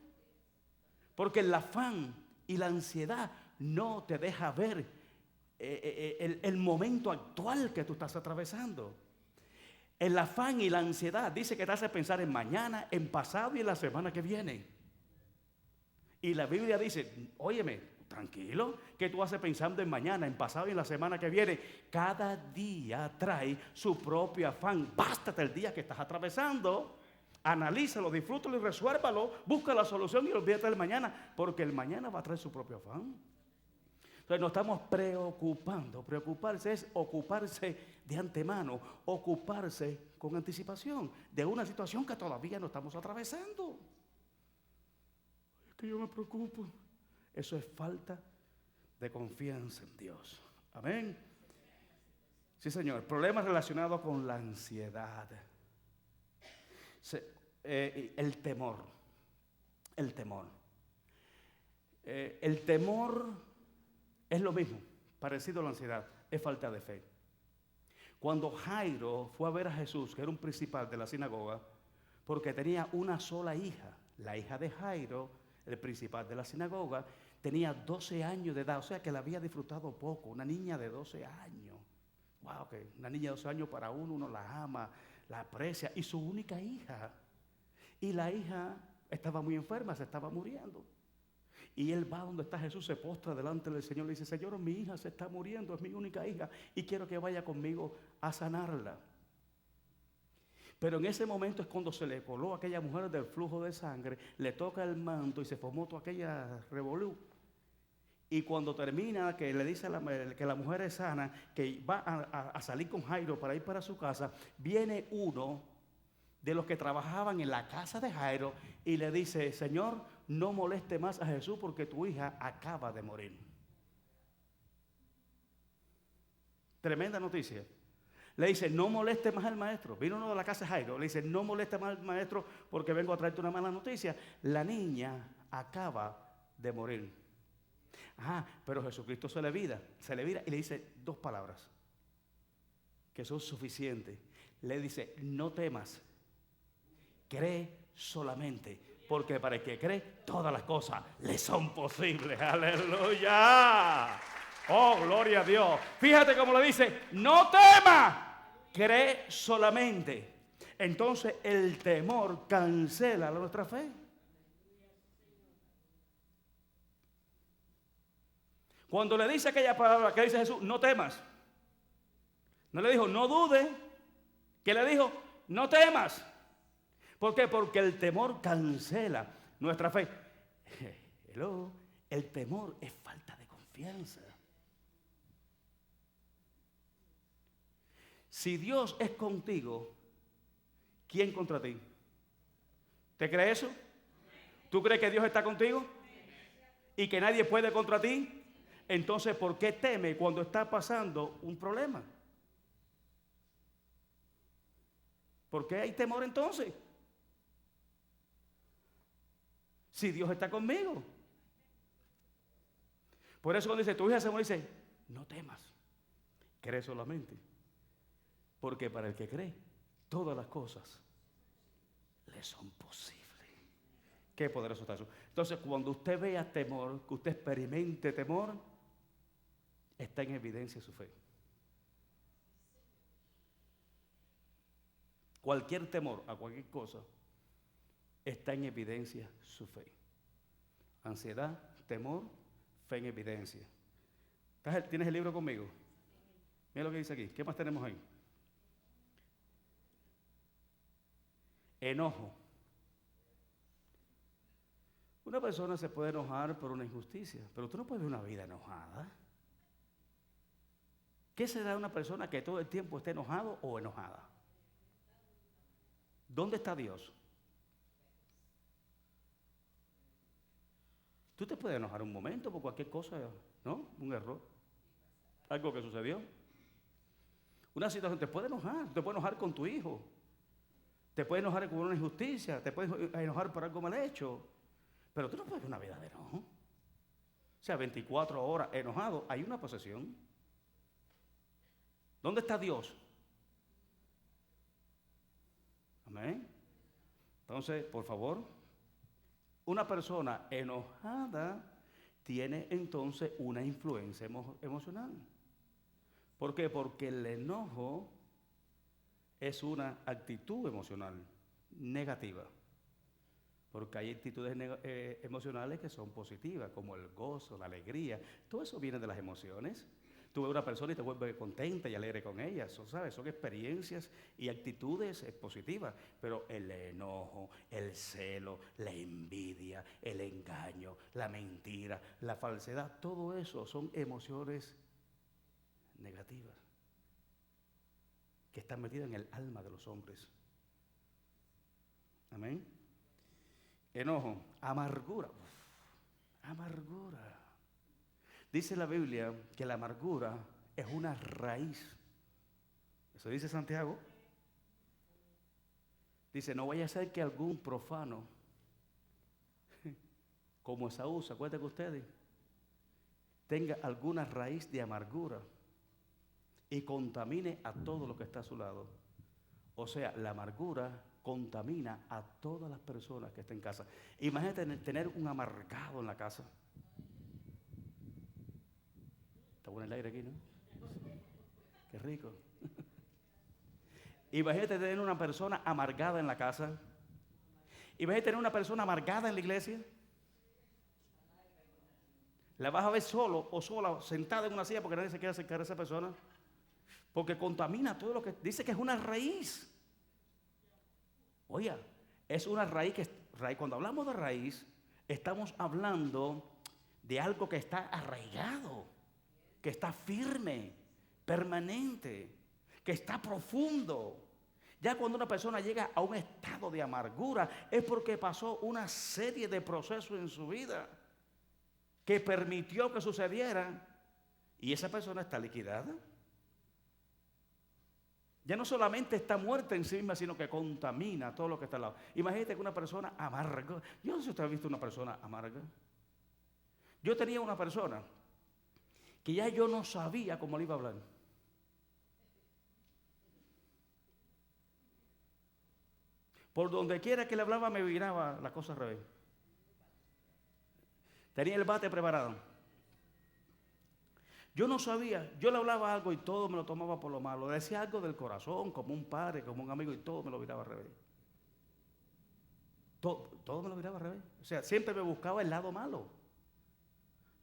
Speaker 1: Porque el afán y la ansiedad no te deja ver el momento actual que tú estás atravesando. El afán y la ansiedad dice que te hace pensar en mañana, en pasado y en la semana que viene. Y la Biblia dice, óyeme, tranquilo, que tú haces pensando en mañana, en pasado y en la semana que viene. Cada día trae su propio afán. Bástate el día que estás atravesando. Analízalo, disfrútalo y resuélvalo. Busca la solución y olvídate del mañana, porque el mañana va a traer su propio afán. Entonces nos estamos preocupando. Preocuparse es ocuparse de antemano, ocuparse con anticipación de una situación que todavía no estamos atravesando. Es que yo me preocupo. Eso es falta de confianza en Dios. Amén. Sí, señor. Problemas relacionados con la ansiedad. El temor. El temor. El temor es lo mismo, parecido a la ansiedad, es falta de fe. Cuando Jairo fue a ver a Jesús, que era un principal de la sinagoga, porque tenía una sola hija, la hija de Jairo, el principal de la sinagoga, tenía 12 años de edad, o sea que la había disfrutado poco, una niña de 12 años. Wow, que una niña de 12 años para uno la ama, la aprecia, y su única hija. Y la hija estaba muy enferma, se estaba muriendo. Y él va donde está Jesús, se postra delante del Señor, le dice: Señor, mi hija se está muriendo, es mi única hija, y quiero que vaya conmigo a sanarla. Pero en ese momento es cuando se le coló a aquella mujer del flujo de sangre, le toca el manto y se formó toda aquella revolú. Y cuando termina, que le dice que la mujer es sana, que va a salir con Jairo para ir para su casa, viene uno de los que trabajaban en la casa de Jairo y le dice: Señor, no moleste más a Jesús porque tu hija acaba de morir. Tremenda noticia. Le dice: no moleste más al maestro. Vino uno de la casa de Jairo, le dice: no moleste más al maestro porque vengo a traerte una mala noticia. La niña acaba de morir. Pero Jesucristo se le vira y le dice dos palabras que son suficientes. Le dice: no temas, cree solamente, porque para el que cree todas las cosas le son posibles. Aleluya. Oh, gloria a Dios. Fíjate cómo le dice: no temas, cree solamente. Entonces el temor cancela nuestra fe. Cuando le dice aquella palabra que dice Jesús: no temas, no le dijo no dude, que le dijo no temas. ¿Por qué? Porque el temor cancela nuestra fe. Hello. El temor es falta de confianza. Si Dios es contigo, ¿quién contra ti? ¿Te crees eso? ¿Tú crees que Dios está contigo? ¿Y que nadie puede contra ti? Entonces, ¿por qué teme cuando está pasando un problema? ¿Por qué hay temor entonces? Si Dios está conmigo. Por eso cuando dice tu hija se muere, dice: no temas, cree solamente. Porque para el que cree, todas las cosas le son posibles. Qué poderoso está eso. Entonces, cuando usted vea temor, que usted experimente temor, está en evidencia su fe. Cualquier temor a cualquier cosa está en evidencia su fe. Ansiedad, temor, fe en evidencia. ¿Tienes el libro conmigo? Mira lo que dice aquí. ¿Qué más tenemos ahí? Enojo. Una persona se puede enojar por una injusticia, pero tú no puedes vivir una vida enojada. ¿Qué será una persona que todo el tiempo esté enojado o enojada? ¿Dónde está Dios? Tú te puedes enojar un momento por cualquier cosa, ¿no? Un error, algo que sucedió. Una situación, te puede enojar con tu hijo, te puede enojar con una injusticia, te puedes enojar por algo mal hecho, pero tú no puedes vivir una vida de enojo. O sea, 24 horas enojado, hay una posesión. ¿Dónde está Dios? Amén. Entonces, por favor, una persona enojada tiene entonces una influencia emocional. ¿Por qué? Porque el enojo es una actitud emocional negativa. Porque hay actitudes emocionales que son positivas, como el gozo, la alegría. Todo eso viene de las emociones. Tú ves a una persona y te vuelves contenta y alegre con ella. Eso, ¿sabes? Son experiencias y actitudes positivas. Pero el enojo, el celo, la envidia, el engaño, la mentira, la falsedad, todo eso son emociones negativas que están metidas en el alma de los hombres. Amén. Enojo, amargura. Amargura. Dice la Biblia que la amargura es una raíz Eso dice Santiago. Dice, no vaya a ser que algún profano, como Esaú, ¿se acuerdan que ustedes? Tenga alguna raíz de amargura y contamine a todo lo que está a su lado. O sea, la amargura contamina a todas las personas que están en casa. Imagínate tener un amargado en la casa. Está bueno el aire aquí, ¿no? Qué rico. Imagínate tener una persona amargada en la casa. Imagínate tener una persona amargada en la iglesia. La vas a ver solo o sola, sentada en una silla porque nadie se quiere acercar a esa persona. Porque contamina todo lo que dice que es una raíz. Oiga, es una raíz cuando hablamos de raíz, estamos hablando de algo que está arraigado, que está firme, permanente, que está profundo. Ya cuando una persona llega a un estado de amargura es porque pasó una serie de procesos en su vida que permitió que sucedieran y esa persona está liquidada. Ya no solamente está muerta en sí misma, sino que contamina todo lo que está al lado. Imagínate que una persona amarga. Yo no sé si usted ha visto una persona amarga. Yo tenía una persona que ya yo no sabía cómo le iba a hablar. Por donde quiera que le hablaba me viraba la cosa al revés. Tenía el bate preparado. Yo no sabía, yo le hablaba algo y todo me lo tomaba por lo malo. Decía algo del corazón, como un padre, como un amigo y todo me lo viraba al revés. Todo me lo viraba al revés. O sea, siempre me buscaba el lado malo.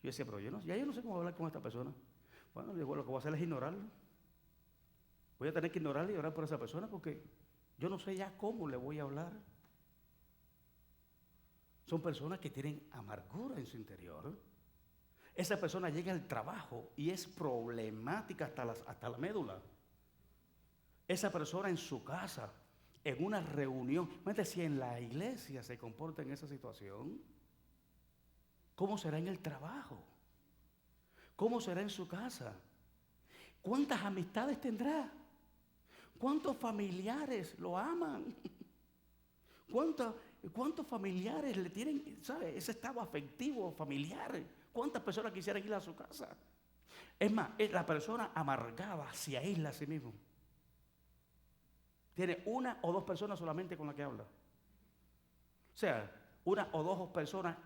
Speaker 1: Yo decía, pero yo no sé cómo hablar con esta persona. Bueno, lo que voy a hacer es ignorarlo. Voy a tener que ignorarle y orar por esa persona porque yo no sé ya cómo le voy a hablar. Son personas que tienen amargura en su interior. Esa persona llega al trabajo y es problemática hasta la médula. Esa persona en su casa, en una reunión, imagínate si en la iglesia se comporta en esa situación, ¿cómo será en el trabajo? ¿Cómo será en su casa? ¿Cuántas amistades tendrá? ¿Cuántos familiares lo aman? ¿Cuántos familiares le tienen, sabe, ese estado afectivo familiar? ¿Cuántas personas quisieran ir a su casa? Es más, la persona amargada se aísla a sí mismo. Tiene una o dos personas solamente con las que habla. O sea, una o dos personas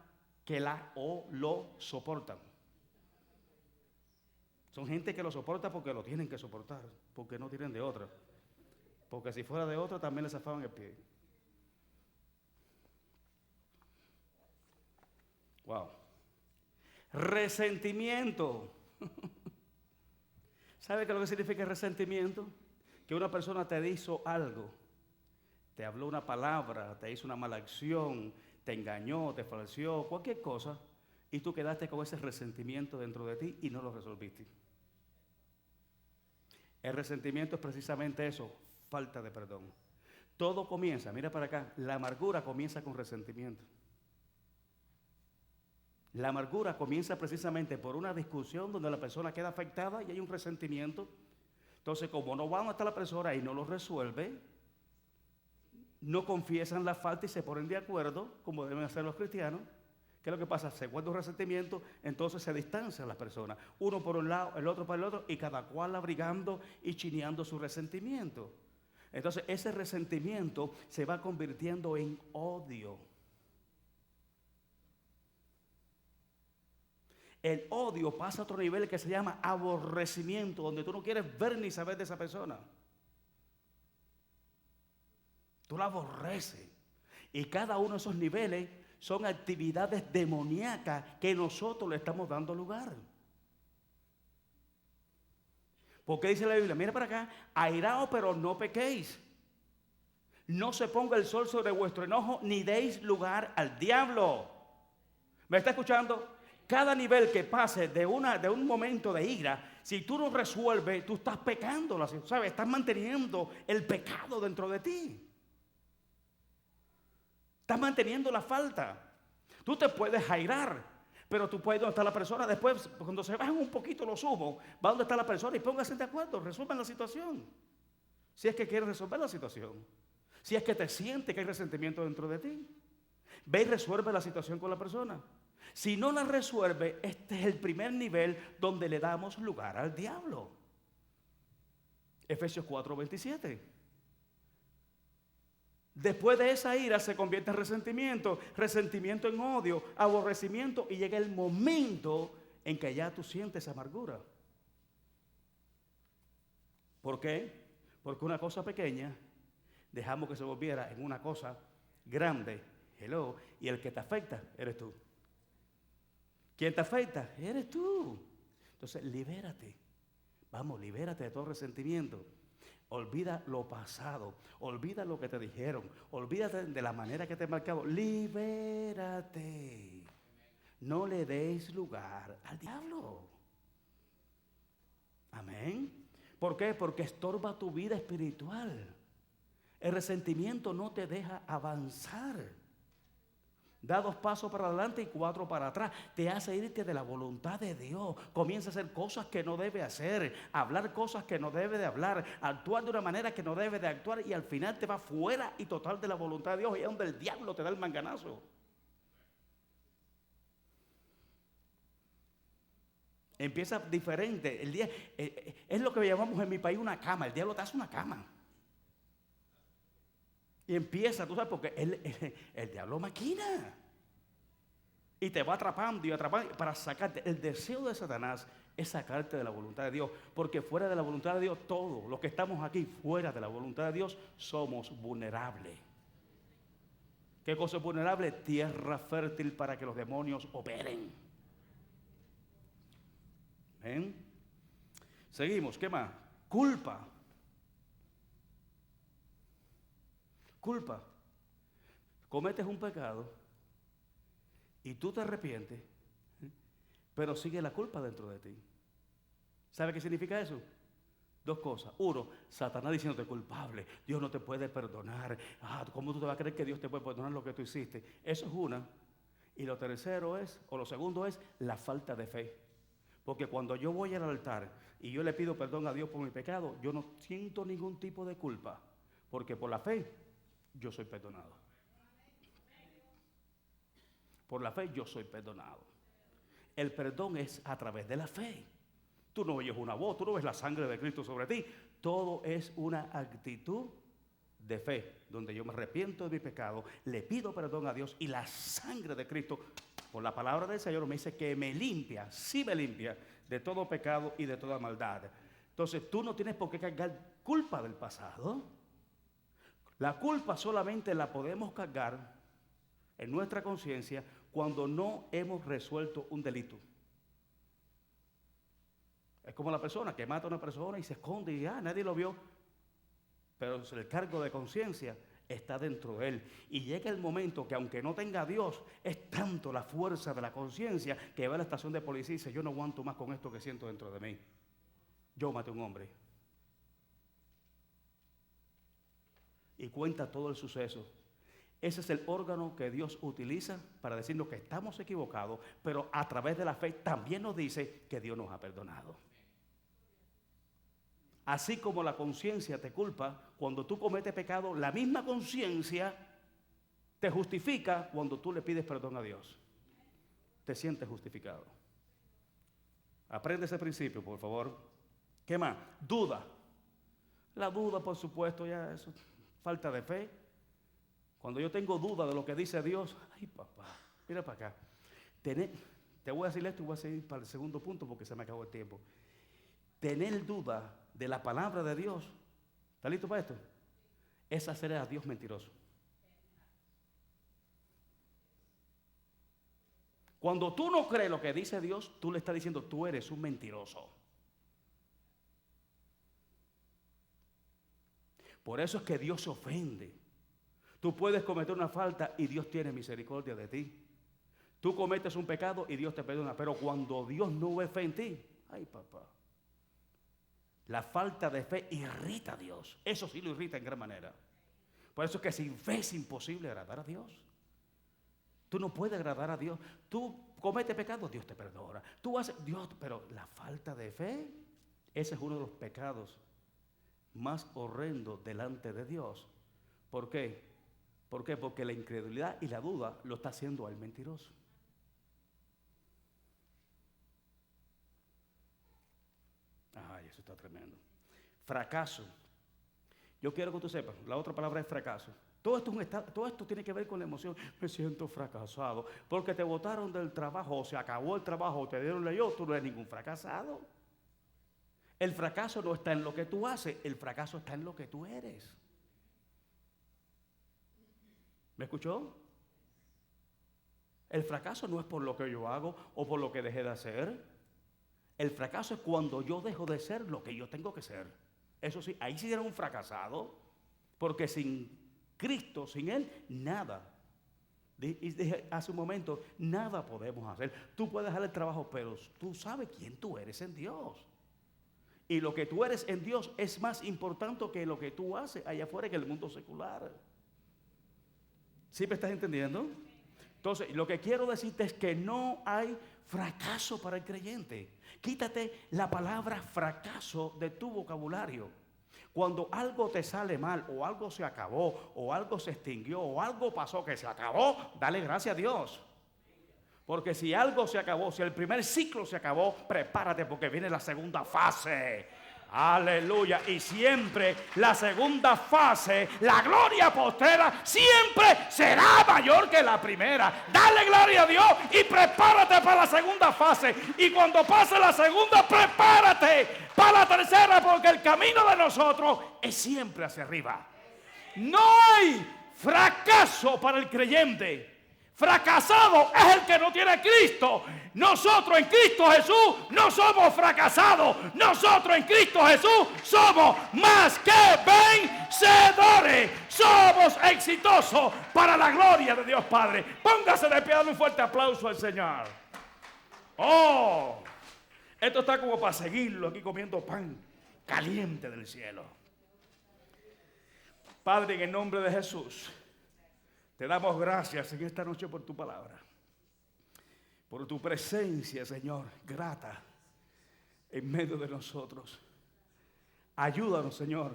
Speaker 1: que lo soportan. Son gente que lo soporta porque lo tienen que soportar, porque no tienen de otra. Porque si fuera de otra también le zafaban el pie. Wow. Resentimiento. ¿Sabe qué es lo que significa resentimiento? Que una persona te hizo algo, te habló una palabra, te hizo una mala acción, te engañó, te falseó, cualquier cosa, y tú quedaste con ese resentimiento dentro de ti y no lo resolviste. El resentimiento es precisamente eso, falta de perdón. Todo comienza, mira para acá, la amargura comienza con resentimiento. La amargura comienza precisamente por una discusión donde la persona queda afectada y hay un resentimiento. Entonces, como no van hasta la persona y no lo resuelve, no confiesan la falta y se ponen de acuerdo, como deben hacer los cristianos. ¿Qué es lo que pasa? Se guarda un resentimiento, entonces se distancian las personas. Uno por un lado, el otro por el otro, y cada cual abrigando y chineando su resentimiento. Entonces, ese resentimiento se va convirtiendo en odio. El odio pasa a otro nivel que se llama aborrecimiento, donde tú no quieres ver ni saber de esa persona. Tú la aborreces. Y cada uno de esos niveles son actividades demoníacas que nosotros le estamos dando lugar. Porque dice la Biblia, mira para acá, airaos pero no pequéis. No se ponga el sol sobre vuestro enojo, ni deis lugar al diablo. ¿Me está escuchando? Cada nivel que pase de un momento de ira, si tú no resuelves, tú estás pecando, ¿sabes? Estás manteniendo el pecado dentro de ti. Estás manteniendo la falta. Tú te puedes airar, pero tú puedes, ¿dónde está la persona? Después, cuando se bajan un poquito los humos, va donde está la persona y pónganse de acuerdo, resuelvan la situación. Si es que quieres resolver la situación. Si es que te sientes que hay resentimiento dentro de ti. Ve y resuelve la situación con la persona. Si no la resuelve, este es el primer nivel donde le damos lugar al diablo. Efesios 4:27. Después de esa ira se convierte en resentimiento, resentimiento en odio, aborrecimiento, y llega el momento en que ya tú sientes amargura. ¿Por qué? Porque una cosa pequeña dejamos que se volviera en una cosa grande. Hello. Y el que te afecta eres tú. ¿Quién te afecta? Eres tú. Entonces, libérate. Vamos, libérate de todo resentimiento. Olvida lo pasado. Olvida lo que te dijeron. Olvídate de la manera que te he marcado. Libérate. No le deis lugar al diablo. Amén. ¿Por qué? Porque estorba tu vida espiritual. El resentimiento no te deja avanzar. Da 2 pasos para adelante y 4 para atrás. Te hace irte de la voluntad de Dios. Comienza a hacer cosas que no debe hacer. Hablar cosas que no debe de hablar. Actuar de una manera que no debe de actuar. Y al final te va fuera y total de la voluntad de Dios. Y es donde el diablo te da el manganazo. Empieza diferente. El día, es lo que llamamos en mi país una cama. El diablo te hace una cama. Y empieza, tú sabes, porque el diablo maquina. Y te va atrapando y atrapando para sacarte. El deseo de Satanás es sacarte de la voluntad de Dios. Porque fuera de la voluntad de Dios, todos los que estamos aquí, fuera de la voluntad de Dios, somos vulnerables. ¿Qué cosa es vulnerable? Tierra fértil para que los demonios operen. ¿Ven? Seguimos, ¿qué más? Culpa. Culpa. Cometes un pecado y tú te arrepientes, pero sigue la culpa dentro de ti. ¿Sabe qué significa eso? 2 cosas. 1, Satanás diciéndote culpable. Dios no te puede perdonar. ¿Cómo tú te vas a creer que Dios te puede perdonar lo que tú hiciste? Eso es una. Y lo tercero es, o lo segundo es, la falta de fe. Porque cuando yo voy al altar y yo le pido perdón a Dios por mi pecado, yo no siento ningún tipo de culpa. Porque por la fe yo soy perdonado. Por la fe yo soy perdonado. El perdón es a través de la fe. Tú no oyes una voz, tú no ves la sangre de Cristo sobre ti. Todo es una actitud de fe, donde yo me arrepiento de mi pecado, le pido perdón a Dios y la sangre de Cristo, por la palabra del Señor, me dice que me limpia, sí me limpia de todo pecado y de toda maldad. Entonces tú no tienes por qué cargar culpa del pasado. La culpa solamente la podemos cargar en nuestra conciencia cuando no hemos resuelto un delito. Es como la persona que mata a una persona y se esconde y nadie lo vio. Pero el cargo de conciencia está dentro de él. Y llega el momento que aunque no tenga a Dios, es tanto la fuerza de la conciencia que va a la estación de policía y dice, yo no aguanto más con esto que siento dentro de mí. Yo maté a un hombre. Y cuenta todo el suceso. Ese es el órgano que Dios utiliza para decirnos que estamos equivocados, pero a través de la fe también nos dice que Dios nos ha perdonado. Así como la conciencia te culpa, cuando tú cometes pecado, la misma conciencia te justifica cuando tú le pides perdón a Dios. Te sientes justificado. Aprende ese principio, por favor. ¿Qué más? Duda. La duda, por supuesto, ya es falta de fe. Cuando yo tengo duda de lo que dice Dios, ay papá, mira para acá. Te voy a decir esto y voy a seguir para el segundo punto porque se me acabó el tiempo. Tener duda de la palabra de Dios, ¿está listo para esto? Es hacer a Dios mentiroso. Cuando tú no crees lo que dice Dios, tú le estás diciendo, tú eres un mentiroso. Por eso es que Dios se ofende. Tú puedes cometer una falta y Dios tiene misericordia de ti. Tú cometes un pecado y Dios te perdona, pero cuando Dios no ve fe en ti, ay papá. La falta de fe irrita a Dios. Eso sí lo irrita en gran manera. Por eso es que sin fe es imposible agradar a Dios. Tú no puedes agradar a Dios. Tú cometes pecado, Dios te perdona. Tú haces, Dios, pero la falta de fe, ese es uno de los pecados más horrendo delante de Dios. ¿Por qué? ¿Por qué? Porque la incredulidad y la duda lo está haciendo al mentiroso. Ay, eso está tremendo. Fracaso. Yo quiero que tú sepas, la otra palabra es fracaso. Todo esto tiene que ver con la emoción. Me siento fracasado porque te botaron del trabajo, o se acabó el trabajo, o te dieron layoff. Tú no eres ningún fracasado. El fracaso no está en lo que tú haces, el fracaso está en lo que tú eres. ¿Me escuchó? El fracaso no es por lo que yo hago o por lo que dejé de hacer. El fracaso es cuando yo dejo de ser lo que yo tengo que ser. Eso sí, ahí sí era un fracasado, porque sin Cristo, sin Él, nada. Y dije hace un momento, nada podemos hacer. Tú puedes dejar el trabajo, pero tú sabes quién tú eres en Dios. Y lo que tú eres en Dios es más importante que lo que tú haces allá afuera en el mundo secular. ¿Sí me estás entendiendo? Entonces, lo que quiero decirte es que no hay fracaso para el creyente. Quítate la palabra fracaso de tu vocabulario. Cuando algo te sale mal, o algo se acabó, o algo se extinguió, o algo pasó que se acabó, dale gracias a Dios. Porque si algo se acabó, si el primer ciclo se acabó, prepárate porque viene la segunda fase. Aleluya. Y siempre la segunda fase, la gloria postrera, siempre será mayor que la primera. Dale gloria a Dios y prepárate para la segunda fase. Y cuando pase la segunda, prepárate para la tercera, porque el camino de nosotros es siempre hacia arriba. No hay fracaso para el creyente. Fracasado es el que no tiene a Cristo. Nosotros en Cristo Jesús no somos fracasados. Nosotros en Cristo Jesús somos más que vencedores. Somos exitosos para la gloria de Dios Padre. Póngase de pie, dale un fuerte aplauso al Señor. Oh, esto está como para seguirlo aquí comiendo pan caliente del cielo. Padre, en el nombre de Jesús, te damos gracias en esta noche por tu palabra, por tu presencia, Señor, grata en medio de nosotros. Ayúdanos, Señor,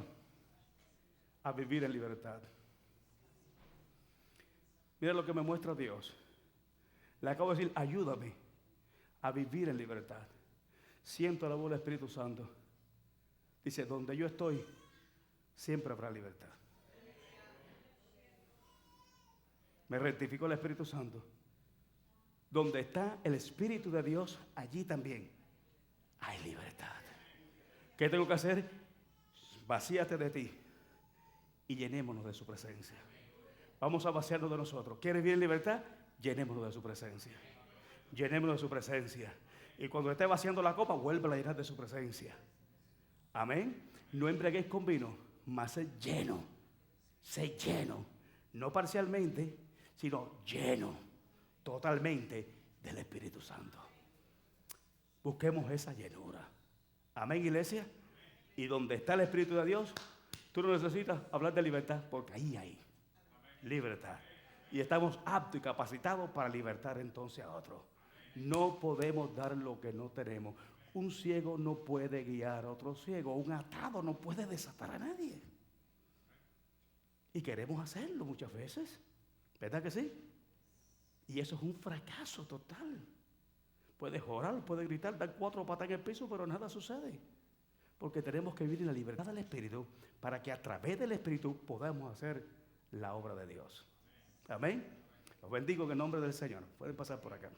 Speaker 1: a vivir en libertad. Mira lo que me muestra Dios. Le acabo de decir, ayúdame a vivir en libertad. Siento la voz del Espíritu Santo. Dice, donde yo estoy, siempre habrá libertad. Me rectificó el Espíritu Santo. Donde está el Espíritu de Dios, allí también hay libertad. ¿Qué tengo que hacer? Vacíate de ti y llenémonos de su presencia. Vamos a vaciarnos de nosotros. ¿Quieres vivir en libertad? Llenémonos de su presencia. Llenémonos de su presencia. Y cuando esté vaciando la copa, vuelve a llenar de su presencia. Amén. No embriaguéis con vino, mas sed lleno. Sed lleno. No parcialmente, sino lleno totalmente del Espíritu Santo. Busquemos esa llenura. Amén, iglesia. Y donde está el Espíritu de Dios, tú no necesitas hablar de libertad, porque ahí hay libertad. Y estamos aptos y capacitados para libertar entonces a otros. No podemos dar lo que no tenemos. Un ciego no puede guiar a otro ciego. Un atado no puede desatar a nadie. Y queremos hacerlo muchas veces. ¿Verdad que sí? Y eso es un fracaso total. Puedes orar, puedes gritar, dar 4 patas en el piso, pero nada sucede. Porque tenemos que vivir en la libertad del Espíritu para que a través del Espíritu podamos hacer la obra de Dios. Amén. Los bendigo en el nombre del Señor. Pueden pasar por acá.